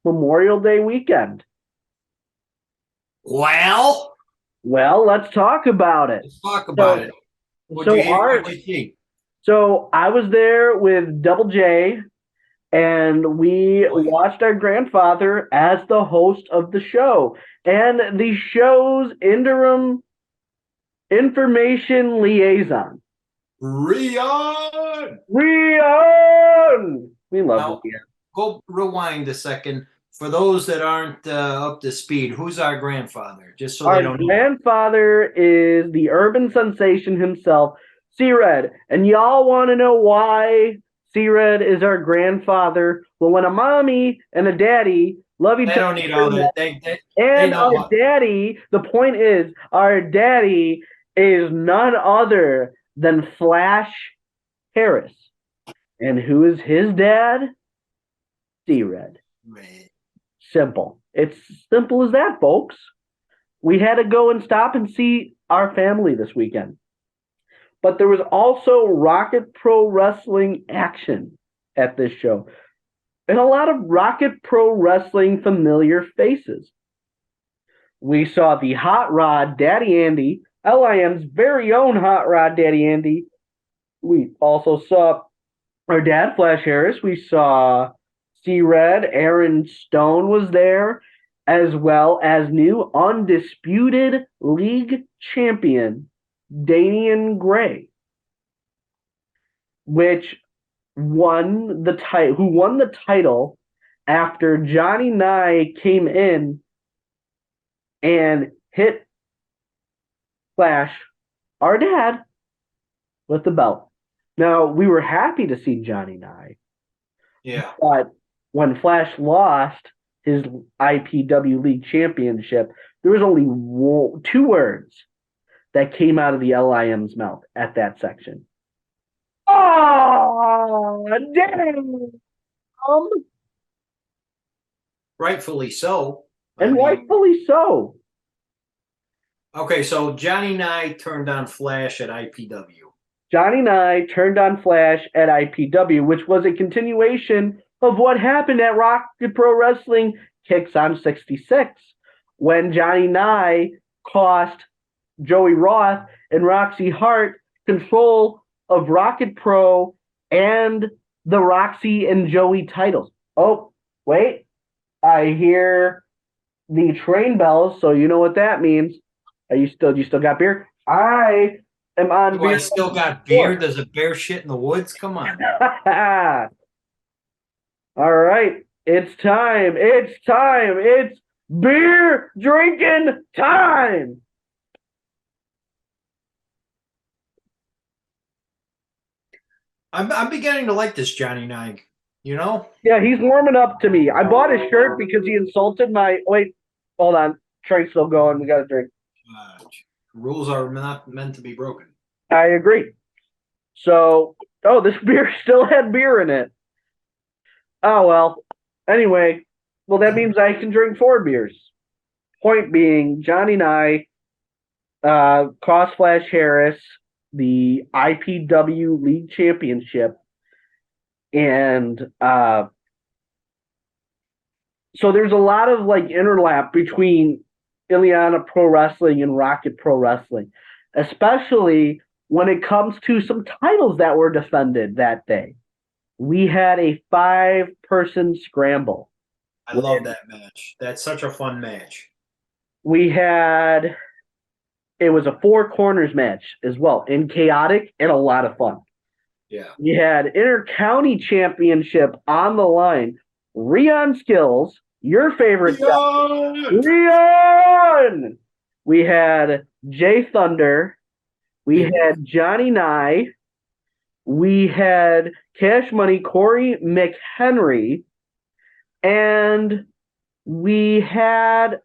S3: Memorial Day weekend.
S4: Well,
S3: Well, let's talk about it.
S4: let's talk about
S3: So-
S4: it. What'd
S3: so
S4: you hear?
S3: Art-
S4: What'd you see?
S3: So I was there with Double J, and we watched our grandfather as the host of the show and the show's interim information liaison.
S4: Rion!
S3: Rion! We love
S4: Now-
S3: Rion.
S4: Go rewind a second. For those that aren't up to speed, who's our grandfather? Just so they
S3: Our
S4: don't know.
S3: grandfather is the urban sensation himself, C-Red. And y'all want to know why C-Red is our grandfather? Well, when a mommy and a daddy love each
S4: They
S3: other,
S4: don't need all that. They
S3: and
S4: know
S3: our
S4: what.
S3: daddy, the point is, our daddy is none other than Flash Harris. And who is his dad? C-Red. Simple. It's simple as that, folks. We had to go and stop and see our family this weekend. But there was also Rocket Pro Wrestling action at this show. And a lot of Rocket Pro Wrestling familiar faces. We saw the Hot Rod Daddy Andy, LIM's very own Hot Rod Daddy Andy. We also saw our dad, Flash Harris. We saw C-Red, Aaron Stone was there, as well as new undisputed league champion, Damien Gray, which won the title after Johnny Nye came in and hit Flash, our dad, with the belt. Now, we were happy to see Johnny Nye,
S4: Yeah.
S3: but when Flash lost his IPW League Championship, there was only two words that came out of the LIM's mouth at that section. Oh, damn!
S4: Rightfully so. I
S3: And
S4: mean,
S3: rightfully so.
S4: Okay, so Johnny Nye turned on Flash at IPW.
S3: Johnny Nye turned on Flash at IPW, which was a continuation of what happened at Rocket Pro Wrestling Kicks on 66, when Johnny Nye cost Joey Roth and Roxy Hart control of Rocket Pro and the Roxy and Joey titles. Oh, wait. I hear the train bells, so you know what that means. You still got beer? I am on
S4: Do
S3: beer.
S4: I still got beer? Does a bear shit in the woods? Come on.
S3: All right. It's time. It's beer drinking time.
S4: I'm beginning to like this Johnny Nye. You know?
S3: Yeah, he's warming up to me. I bought his shirt because he insulted my. Wait, hold on. Train's still going. We got to drink.
S4: Rules are not meant to be broken.
S3: I agree. So, this beer still had beer in it. Oh, well. Anyway, well, that means I can drink 4 beers. Point being, Johnny Nye Crossflash Harris, the IPW League Championship, and so there's a lot of like interlap between Ileana Pro Wrestling and Rocket Pro Wrestling, especially when it comes to some titles that were defended that day. We had a 5-person scramble.
S4: I love that match. That's such a fun match.
S3: We had, it was a 4 corners match as well, and chaotic and a lot of fun.
S4: Yeah.
S3: We had Inter-County Championship on the line. Rion Skills, your favorite guy. Rion! We had Jay Thunder. We had Johnny Nye. We had Cash Money Corey McHenry. And we had,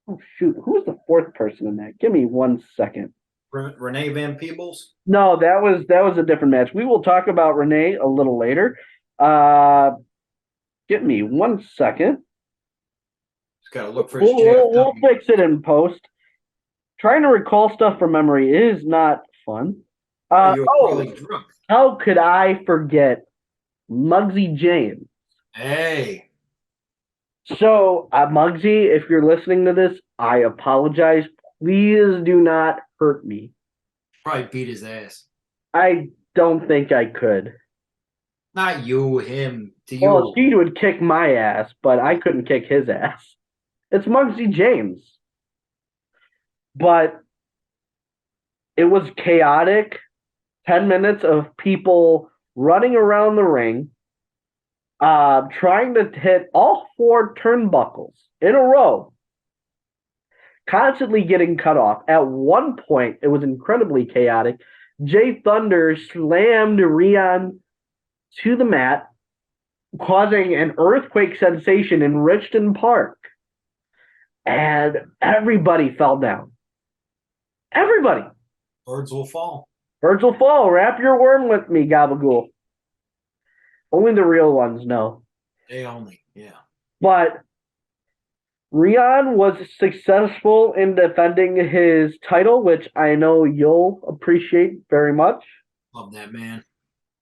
S3: oh shoot, who was the 4th person in that? Give me 1 second.
S4: Renee Van Peebles?
S3: No, that was a different match. We will talk about Renee a little later. Give me 1 second.
S4: Just gotta look for his
S3: We'll fix it in post. Trying to recall stuff from memory is not fun.
S4: You're probably drunk.
S3: How could I forget Muggsy James?
S4: Hey.
S3: So, Muggsy, if you're listening to this, I apologize. Please do not hurt me.
S4: Probably beat his ass.
S3: I don't think I could.
S4: Not you, him, to you.
S3: Well, he would kick my ass, but I couldn't kick his ass. It's Muggsy James. But it was chaotic. 10 minutes of people running around the ring, trying to hit all 4 turnbuckles in a row, constantly getting cut off. At one point, it was incredibly chaotic. Jay Thunder slammed Rion to the mat, causing an earthquake sensation in Richmond Park. And everybody fell down. Everybody.
S4: Birds will fall.
S3: Birds will fall. Wrap your worm with me, Gabagool. Only the real ones know.
S4: They only, yeah.
S3: But Rion was successful in defending his title, which I know you'll appreciate very much.
S4: Love that man.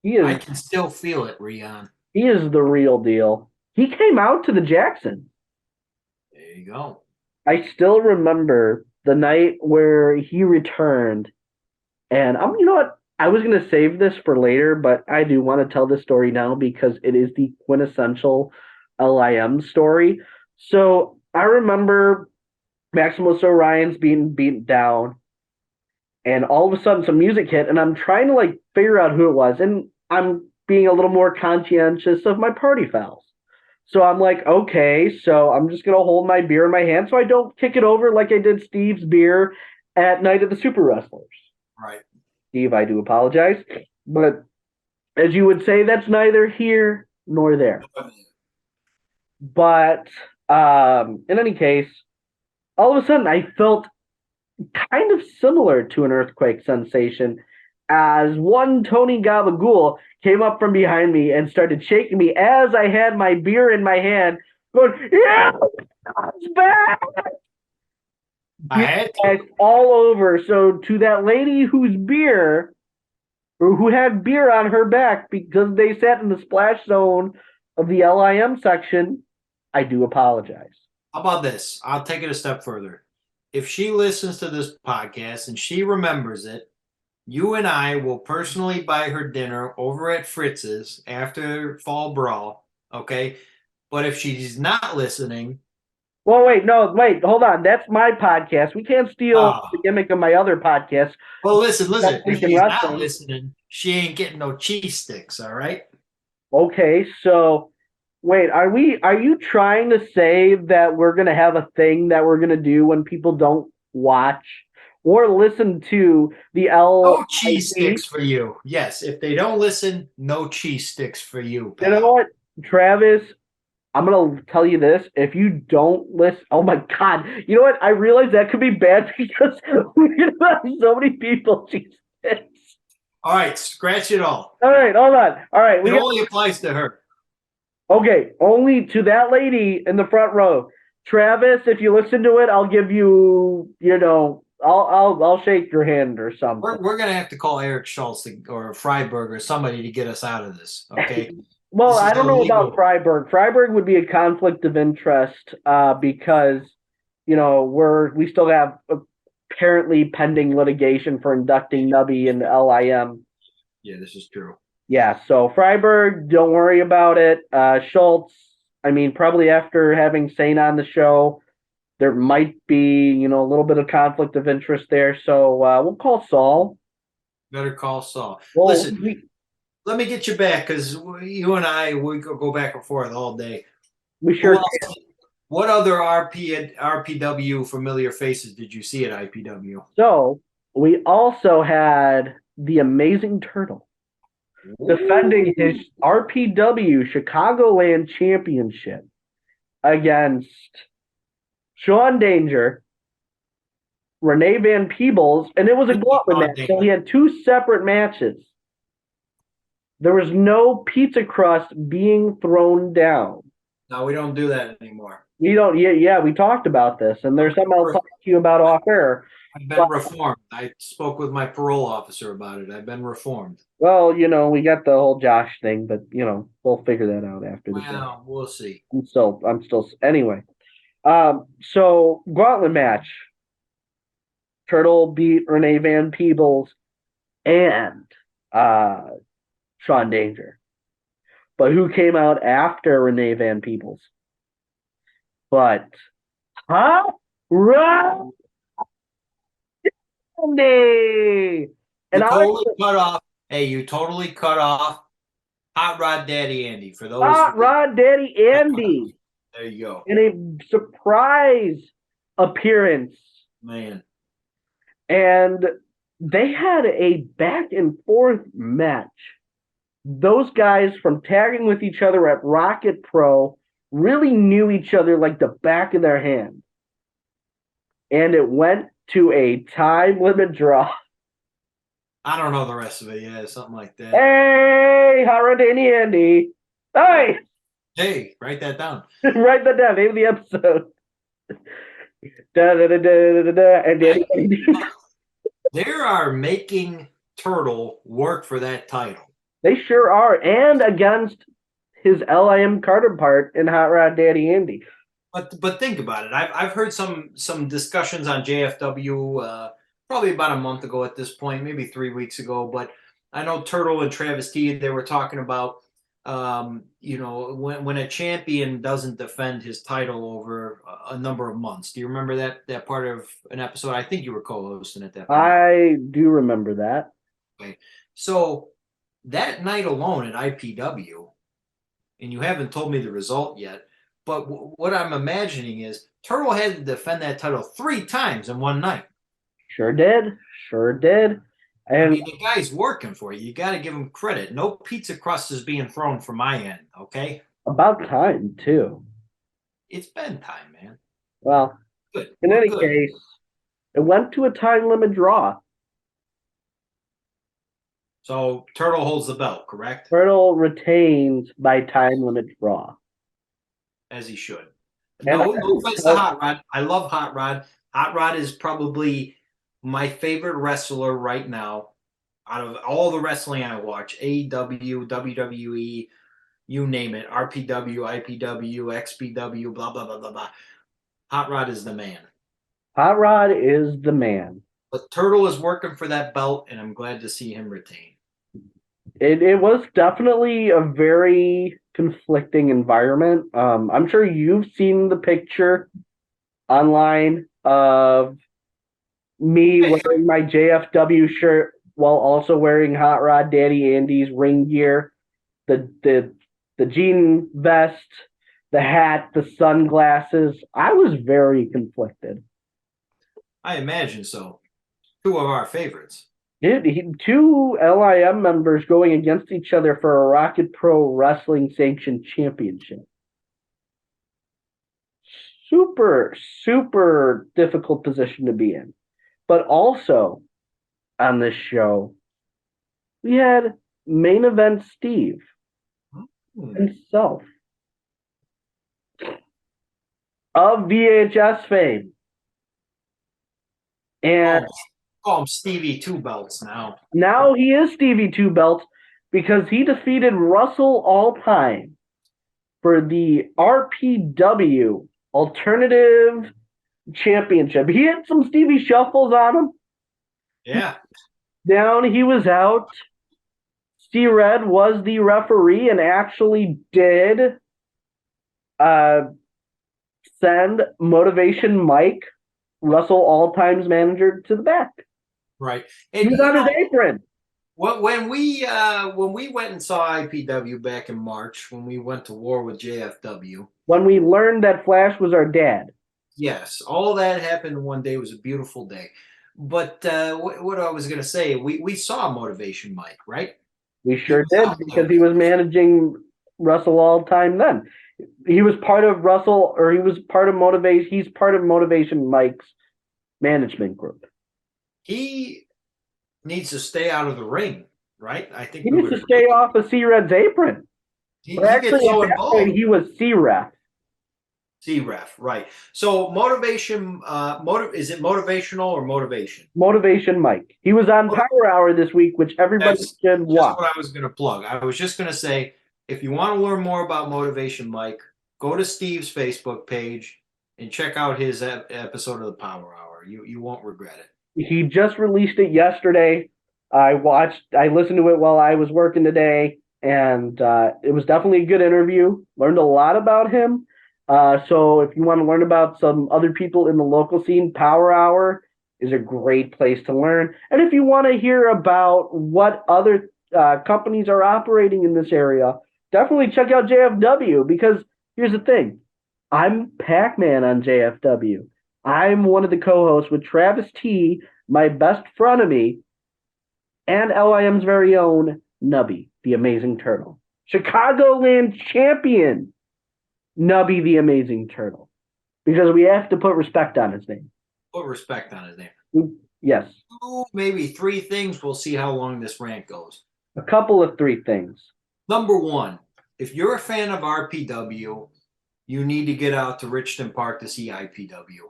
S3: I
S4: can still feel it, Rion.
S3: He is the real deal. He came out to the Jackson.
S4: There you go.
S3: I still remember the night where he returned. And you know what? I was going to save this for later, but I do want to tell this story now because it is the quintessential LIM story. So I remember Maximus Orion's being beaten down, and all of a sudden some music hit, and I'm trying to like figure out who it was, and I'm being a little more conscientious of my party fouls. So I'm like, okay, so I'm just going to hold my beer in my hand so I don't kick it over like I did Steve's beer at Night of the Super Wrestlers.
S4: Right.
S3: Steve, I do apologize. But as you would say, that's neither here nor there. But in any case, all of a sudden I felt kind of similar to an earthquake sensation as one Tony Gabagool came up from behind me and started shaking me as I had my beer in my hand, going, yeah, it's back!
S4: I had to.
S3: All over. So to that lady whose beer, or who had beer on her back because they sat in the splash zone of the LIM section, I do apologize.
S4: How about this? I'll take it a step further. If she listens to this podcast and she remembers it, you and I will personally buy her dinner over at Fritz's after Fall Brawl, okay? But if she's not listening...
S3: Well, wait, hold on. That's my podcast. We can't steal the gimmick of my other podcast.
S4: Well, listen. If she's not listening, she ain't getting no cheese sticks, all right?
S3: Okay, so... Wait, are you trying to say that we're going to have a thing that we're going to do when people don't watch or listen to the
S4: No cheese sticks for you. Yes, if they don't listen, no cheese sticks for you, pal.
S3: You know what, Travis? I'm going to tell you this. If you don't listen, oh my God. You know what? I realize that could be bad because we have so many people cheese sticks.
S4: All right, scratch it all.
S3: All right, hold on. All right.
S4: It only applies to her.
S3: Okay, only to that lady in the front row. Travis, if you listen to it, I'll give you, I'll shake your hand or something.
S4: We're gonna have to call Eric Schultz or Freiberg or somebody to get us out of this. Okay.
S3: Well,
S4: This is
S3: I don't know
S4: illegal.
S3: about Freiberg. Freiberg would be a conflict of interest because we still have apparently pending litigation for inducting Nubby into LIM.
S4: Yeah, this is true.
S3: Yeah, so Freiberg, don't worry about it. Schultz, I mean, probably after having Sane on the show, there might be, a little bit of conflict of interest there. So we'll call Saul.
S4: Better call Saul.
S3: Well,
S4: Listen, let me get you back because you and I we could go back and forth all day.
S3: we sure.
S4: What other RPW familiar faces did you see at IPW?
S3: So we also had the Amazing Turtle defending his RPW Chicagoland Championship against Sean Danger, Renee Van Peebles, and it was a gauntlet match. So he had two separate matches. There was no pizza crust being thrown down.
S4: No, we don't do that anymore.
S3: We don't. Yeah, we talked about this, and there's something I'll talk to you about off air.
S4: I've been reformed. I spoke with my parole officer about it. I've been reformed.
S3: Well, we got the whole Josh thing, but we'll figure that out after the show.
S4: We'll see.
S3: I'm still anyway. So gauntlet match. Turtle beat Renee Van Peebles and Sean Danger. But who came out after Renee Van Peebles? But Run Andy. And
S4: you totally cut off Hot Rod Daddy Andy for those.
S3: Hot Rod Daddy Andy.
S4: There you go.
S3: In a surprise appearance.
S4: Man.
S3: And they had a back and forth match. Those guys from tagging with each other at Rocket Pro really knew each other like the back of their hand. And it went to a time limit draw.
S4: I don't know the rest of it. Yeah, something like that.
S3: Hey, Hot Rod Daddy Andy. Hey!
S4: Hey, write that down.
S3: Write that down. Name of the episode.
S4: They are making Turtle work for that title.
S3: They sure are. And against his LIM counterpart in Hot Rod Daddy Andy.
S4: But think about it. I've heard some discussions on JFW probably about a month ago at this point, maybe 3 weeks ago. But I know Turtle and Travis T, they were talking about when a champion doesn't defend his title over a number of months. Do you remember that part of an episode? I think you were co-hosting at that point.
S3: I do remember that.
S4: Okay. So that night alone at IPW, and you haven't told me the result yet, but what I'm imagining is Turtle had to defend that title 3 times in one night.
S3: Sure did. And
S4: I mean, the guy's working for you. You got to give him credit. No pizza crust is being thrown from my end, okay?
S3: About time, too.
S4: It's been time, man.
S3: Well,
S4: good.
S3: In any case, it went to a time limit draw.
S4: So Turtle holds the belt, correct?
S3: Turtle retains by time limit draw.
S4: As he should.
S3: And
S4: No offense to Hot Rod. I love Hot Rod. Hot Rod is probably my favorite wrestler right now. Out of all the wrestling I watch, AEW, WWE, you name it, RPW, IPW, XPW, blah, blah, blah, blah, blah. Hot Rod is the man.
S3: Hot Rod is the man.
S4: But Turtle is working for that belt, and I'm glad to see him retain.
S3: It was definitely a very conflicting environment. I'm sure you've seen the picture online of me wearing my JFW shirt while also wearing Hot Rod Daddy Andy's ring gear, the jean vest, the hat, the sunglasses. I was very conflicted.
S4: I imagine so. 2 of our favorites.
S3: Two LIM members going against each other for a Rocket Pro Wrestling Sanctioned Championship. Super, super difficult position to be in. But also on this show, we had main event Steve himself of VHS fame. And
S4: Call him Stevie Two Belts now.
S3: now he is Stevie Two Belts because he defeated Russell All-Time for the RPW Alternative Championship. He had some Stevie Shuffles on him.
S4: Yeah.
S3: Down, he was out. C-Red was the referee and actually did send Motivation Mike, Russell All-Time's manager, to the back.
S4: Right.
S3: He
S4: And
S3: was on his apron.
S4: when we went and saw IPW back in March, when we went to war with JFW,
S3: When we learned that Flash was our dad.
S4: yes, all that happened in one day. It was a beautiful day. But what I was going to say, we saw Motivation Mike, right?
S3: We sure
S4: was
S3: did
S4: out
S3: because
S4: there.
S3: he was managing Russell All-Time then. He was part of Russell, or he was part of Motivation. He's part of Motivation Mike's management group.
S4: He needs to stay out of the ring, right? I think
S3: He
S4: we
S3: needs
S4: would
S3: to stay off of C-Red's apron.
S4: He
S3: But actually,
S4: gets so
S3: at that point,
S4: involved.
S3: he was C-Ref.
S4: C-Ref, right. So motivation, is it motivational or motivation?
S3: Motivation Mike. He was on Power Hour this week, which everybody
S4: That's
S3: should
S4: just
S3: watch.
S4: what I was going to plug. I was just going to say, if you want to learn more about Motivation Mike, go to Steve's Facebook page and check out his episode of the Power Hour. You won't regret it.
S3: He just released it yesterday. I listened to it while I was working today, and it was definitely a good interview. Learned a lot about him. So if you want to learn about some other people in the local scene, Power Hour is a great place to learn. And if you want to hear about what other companies are operating in this area, definitely check out JFW, because here's the thing. I'm Pac-Man on JFW. I'm one of the co-hosts with Travis T, my best frenemy, and LIM's very own Nubby, the Amazing Turtle. Chicagoland champion, Nubby, the Amazing Turtle. Because we have to put respect on his name.
S4: Put respect on his name.
S3: Yes.
S4: 2, maybe 3 things. We'll see how long this rant goes.
S3: A couple of 3 things.
S4: Number 1, if you're a fan of RPW, you need to get out to Richton Park to see IPW.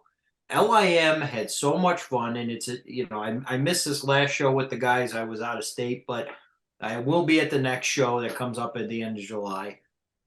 S4: LIM had so much fun, and I missed this last show with the guys. I was out of state, but I will be at the next show that comes up at the end of July.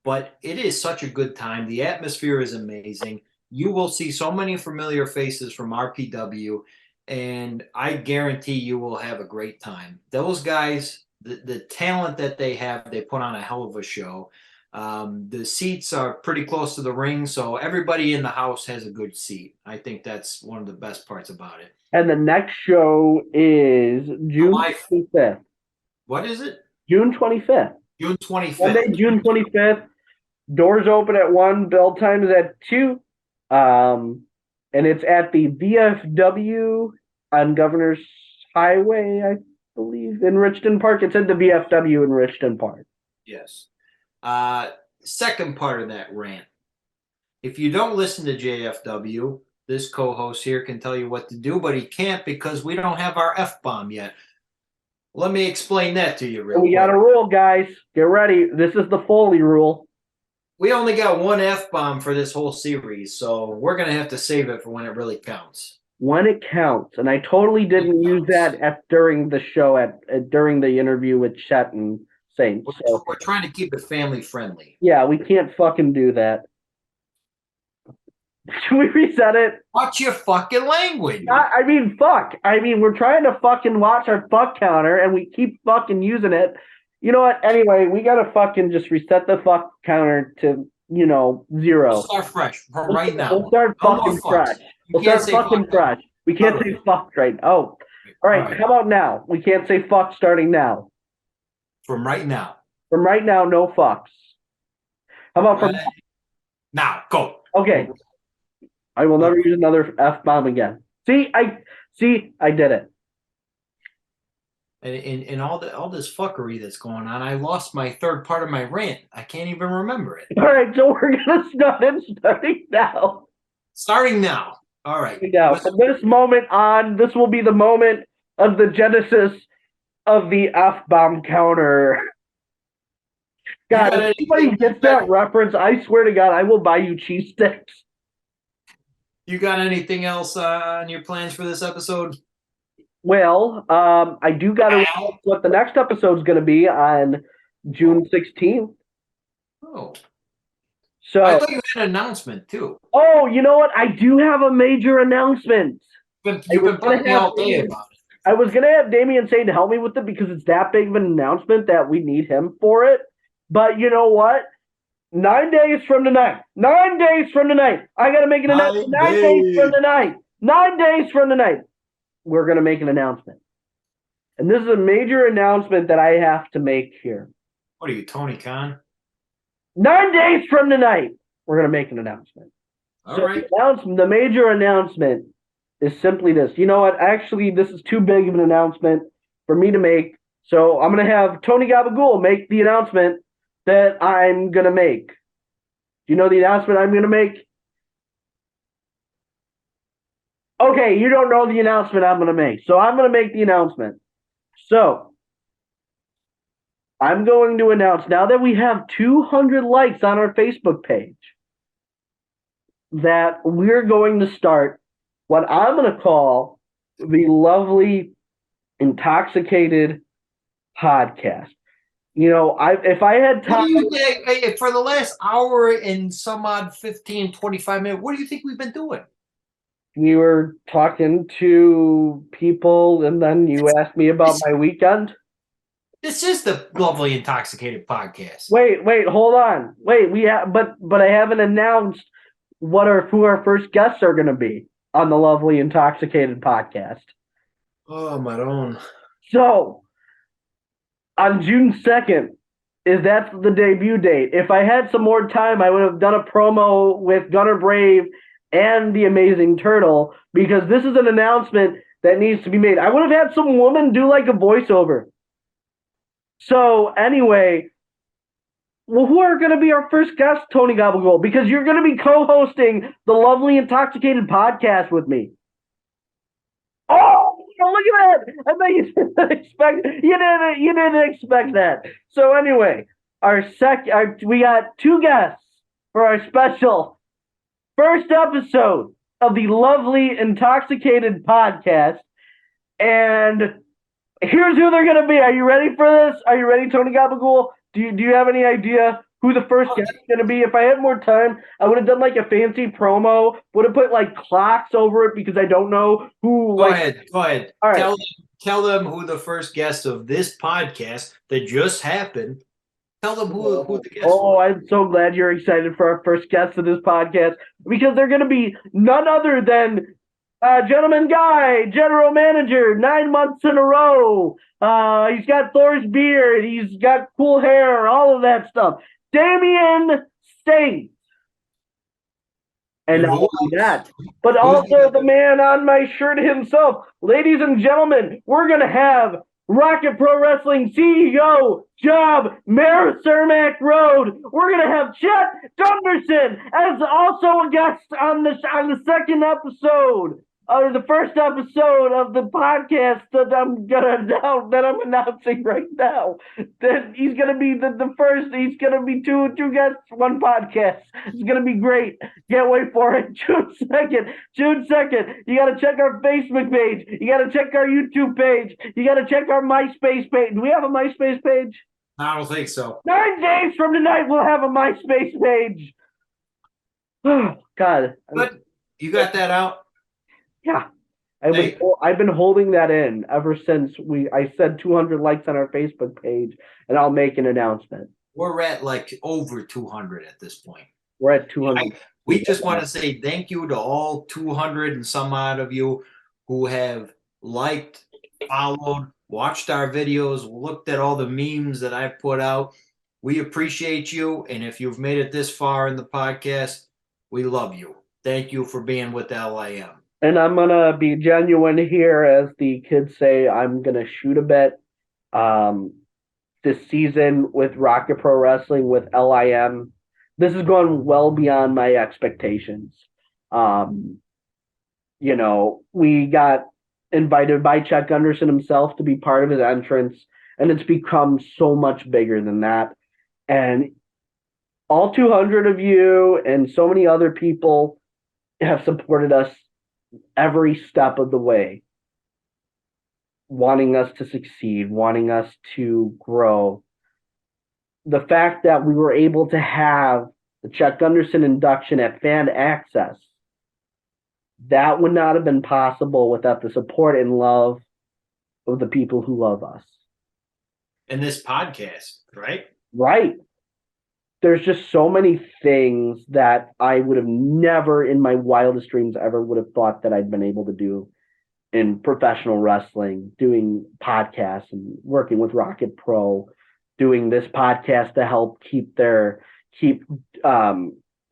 S4: But it is such a good time. The atmosphere is amazing. You will see so many familiar faces from RPW, and I guarantee you will have a great time. Those guys, the talent that they have, they put on a hell of a show. The seats are pretty close to the ring, so everybody in the house has a good seat. I think that's one of the best parts about it.
S3: And the next show is June 25th.
S4: What is it?
S3: June 25th.
S4: June 25th.
S3: Monday, June 25th. Doors open at 1, bell time is at 2. And it's at the VFW on Governor's Highway, I believe, in Richton Park. It's at the VFW in Richton Park.
S4: Yes. Second part of that rant. If you don't listen to JFW, this co-host here can tell you what to do, but he can't because we don't have our F-bomb yet. Let me explain that to you real quick.
S3: We got a rule, guys. Get ready. This is the Foley rule.
S4: We only got one F-bomb for this whole series, so we're going to have to save it for when it really counts.
S3: When it counts. And I totally didn't use that during the show, during the interview with Chet and Saint. So
S4: We're trying to keep it family friendly.
S3: yeah, we can't fucking do that. Should we reset it?
S4: Watch your fucking language.
S3: I mean, fuck. I mean, we're trying to fucking watch our fuck counter, and we keep fucking using it. You know what? Anyway, we gotta fucking just reset the fuck counter to, 0.
S4: We'll start fresh right now.
S3: We'll start fucking fresh. We'll start fucking fresh. We can't say fuck right now. Oh, all right. How about now? We can't say fuck starting now.
S4: From right now.
S3: From right now, no fucks. How about from
S4: now? Go.
S3: Okay. I will never use another F-bomb again. See, I did it.
S4: And all this fuckery that's going on, I lost my third part of my rant. I can't even remember it.
S3: All right, so we're gonna start it starting now.
S4: Starting now. All right.
S3: Now, from this moment on, this will be the moment of the genesis of the F-bomb counter. God, if anybody gets that reference, I swear to God, I will buy you cheese sticks.
S4: You got anything else on your plans for this episode?
S3: Well, I do got to know what the next episode's going to be on June 16th.
S4: Oh,
S3: So,
S4: I thought you had an announcement too.
S3: oh, you know what? I do have a major announcement.
S4: You've been bugging me all day about it.
S3: I was going to have Damien say to help me with it because it's that big of an announcement that we need him for it. But you know what? 9 days from tonight. 9 days from tonight. I got to make an announcement. 9 days from tonight. 9 days from tonight. We're going to make an announcement. And this is a major announcement that I have to make here.
S4: What are you, Tony Khan?
S3: 9 days from tonight, we're going to make an announcement.
S4: All right.
S3: The major announcement is simply this. You know what? Actually, this is too big of an announcement for me to make. So I'm going to have Tony Gabagool make the announcement that I'm going to make. Do you know the announcement I'm going to make? Okay, you don't know the announcement I'm going to make. So I'm going to make the announcement. So I'm going to announce, now that we have 200 likes on our Facebook page, that we're going to start what I'm going to call the Lovely Intoxicated Podcast. You know, if I had time.
S4: For the last hour and some odd 15, 25 minutes, what do you think we've been doing?
S3: We were talking to people, and then you asked me about my weekend.
S4: This is the Lovely Intoxicated Podcast.
S3: Wait, hold on. Wait, but I haven't announced who our first guests are going to be on the Lovely Intoxicated Podcast.
S4: Oh, my own.
S3: So, on June 2nd, that's the debut date. If I had some more time, I would have done a promo with Gunner Brave and the Amazing Turtle, because this is an announcement that needs to be made. I would have had some woman do like a voiceover. So anyway, well, who are going to be our first guests, Tony Gabagool? Because you're going to be co-hosting the Lovely Intoxicated Podcast with me. Oh, look at that! I bet you didn't expect that. So anyway, we got two guests for our special first episode of the Lovely Intoxicated Podcast, and here's who they're going to be. Are you ready for this? Are you ready, Tony Gabagool? Do you have any idea who the first guest is going to be? If I had more time, I would have done like a fancy promo. Would have put like clocks over it because I don't know who.
S4: Go ahead.
S3: All right.
S4: Tell them who the first guest of this podcast that just happened. Tell them who the guest was.
S3: I'm so glad you're excited for our first guest of this podcast, because they're going to be none other than Gentleman Guy, General Manager, 9 months in a row. He's got Thor's beard. He's got cool hair, all of that stuff. Damien State. And not only that, but also the man on my shirt himself. Ladies and gentlemen, we're going to have Rocket Pro Wrestling CEO, Job, Mayor Cermak Road. We're going to have Chet Gunderson as also a guest on the second episode. Or the first episode of the podcast that I'm announcing right now. That he's gonna be the first. He's gonna be two guests, one podcast. It's gonna be great. Can't wait for it. June 2nd. You gotta check our Facebook page. You gotta check our YouTube page. You gotta check our MySpace page. Do we have a MySpace page?
S4: I don't think so.
S3: 9 days from tonight, we'll have a MySpace page. Oh God!
S4: But you got that out.
S3: Yeah, I've been holding that in ever since I said 200 likes on our Facebook page, and I'll make an announcement.
S4: We're at like over 200 at this point.
S3: We're at 200.
S4: We just want to say thank you to all 200 and some odd of you who have liked, followed, watched our videos, looked at all the memes that I've put out. We appreciate you, and if you've made it this far in the podcast, we love you. Thank you for being with LIM.
S3: And I'm going to be genuine here, as the kids say. I'm going to shoot a bet this season with Rocket Pro Wrestling, with LIM. This has gone well beyond my expectations. We got invited by Chet Gunderson himself to be part of his entrance, and it's become so much bigger than that. And all 200 of you and so many other people have supported us every step of the way, wanting us to succeed, wanting us to grow. The fact that we were able to have the Chet Gunderson induction at Fan Access, that would not have been possible without the support and love of the people who love us.
S4: In this podcast, right?
S3: Right. There's just so many things that I would have never in my wildest dreams ever would have thought that I'd been able to do in professional wrestling, doing podcasts and working with Rocket Pro, doing this podcast to help keep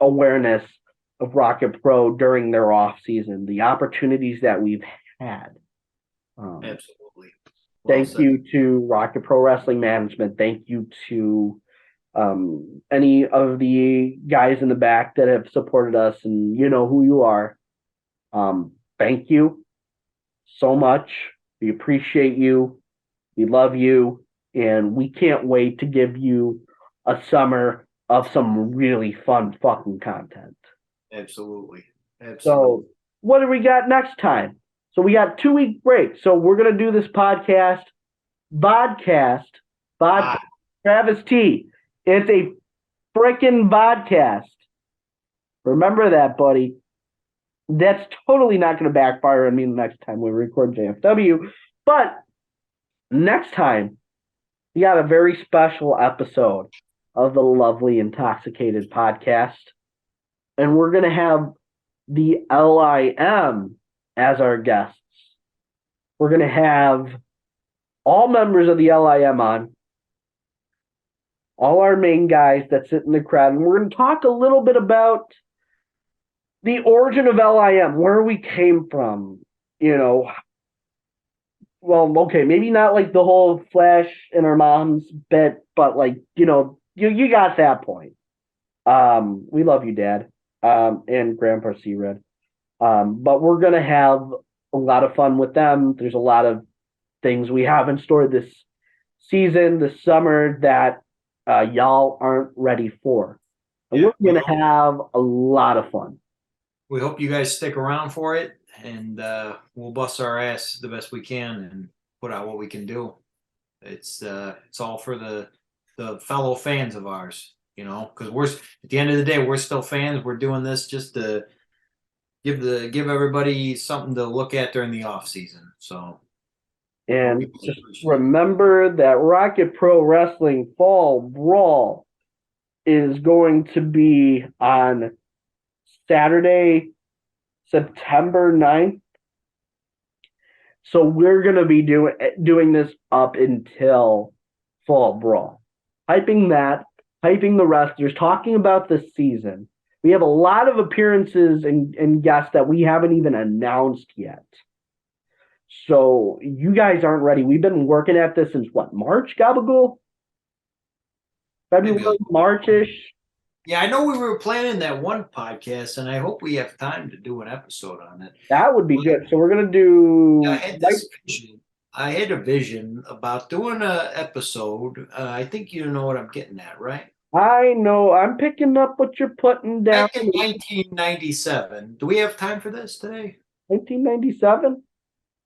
S3: awareness of Rocket Pro during their off season, the opportunities that we've had.
S4: Absolutely.
S3: Thank you to Rocket Pro Wrestling Management. Thank you to any of the guys in the back that have supported us, and you know who you are. Thank you so much. We appreciate you. We love you. And we can't wait to give you a summer of some really fun fucking content.
S4: Absolutely.
S3: So what do we got next time? So we got 2-week break. So we're going to do this podcast, Travis T. It's a freaking vodcast. Remember that, buddy. That's totally not going to backfire on me the next time we record JFW. But next time, we got a very special episode of the Lovely Intoxicated podcast. And we're going to have the LIM as our guests. We're going to have all members of the LIM on, all our main guys that sit in the crowd, and we're going to talk a little bit about the origin of LIM, where we came from, you know. Well, okay, maybe not like the whole Flash and our moms bit, but like, you know, you got that point. We love you, Dad, and Grandpa C-Red. But we're going to have a lot of fun with them. There's a lot of things we have in store this season, this summer, that y'all aren't ready for. And we're going to have a lot of fun.
S4: We hope you guys stick around for it, and we'll bust our ass the best we can and put out what we can do. It's all for the fellow fans of ours, you know, because we're at the end of the day, we're still fans. We're doing this just to give everybody something to look at during the off season. So,
S3: and just remember that Rocket Pro Wrestling Fall Brawl is going to be on Saturday, September 9th. So we're going to be doing this up until Fall Brawl. Hyping the wrestlers, talking about the season. We have a lot of appearances and guests that we haven't even announced yet. So you guys aren't ready. We've been working at this since what, March, Gabagool? February, March-ish?
S4: Yeah, I know we were planning that one podcast, and I hope we have time to do an episode on it.
S3: That would be good. So we're going to do...
S4: I had a vision about doing an episode. I think you know what I'm getting at, right?
S3: I know. I'm picking up what you're putting down.
S4: Back in 1997. Do we have time for this today?
S3: 1997?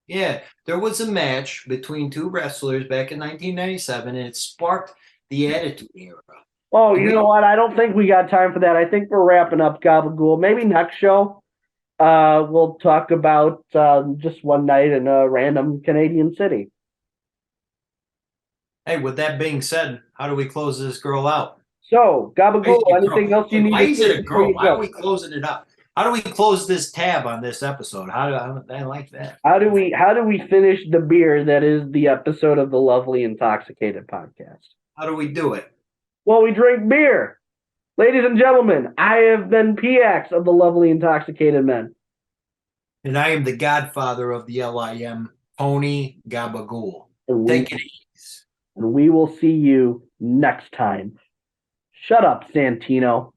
S4: Yeah, there was a match between two wrestlers back in 1997, and it sparked the Attitude Era.
S3: Oh, you know what? I don't think we got time for that. I think we're wrapping up Gabagool. Maybe next show, we'll talk about just one night in a random Canadian city.
S4: Hey, with that being said, how do we close this girl out?
S3: So, Gabagool, anything else you need to say?
S4: Why is it a girl? Why are we closing it up? How do we close this tab on this episode? I like that.
S3: How do we finish the beer that is the episode of the Lovely Intoxicated podcast?
S4: How do we do it?
S3: Well, we drink beer. Ladies and gentlemen, I have been PX of the Lovely Intoxicated Men.
S4: And I am the godfather of the LIM, Pony Gabagool. Take it easy.
S3: And we will see you next time. Shut up, Santino.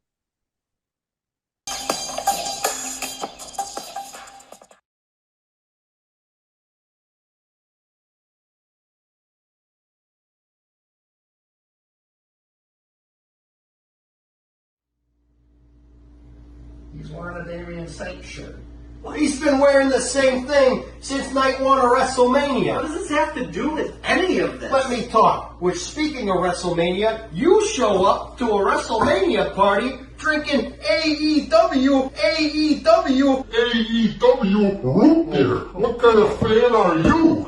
S8: He's wearing a Damien Saint shirt?
S9: Well, he's been wearing the same thing since night one of WrestleMania.
S8: What does this have to do with any of this?
S9: Let me talk. Which, speaking of WrestleMania, you show up to a WrestleMania party drinking AEW.
S10: AEW root beer. What kind of fan are you?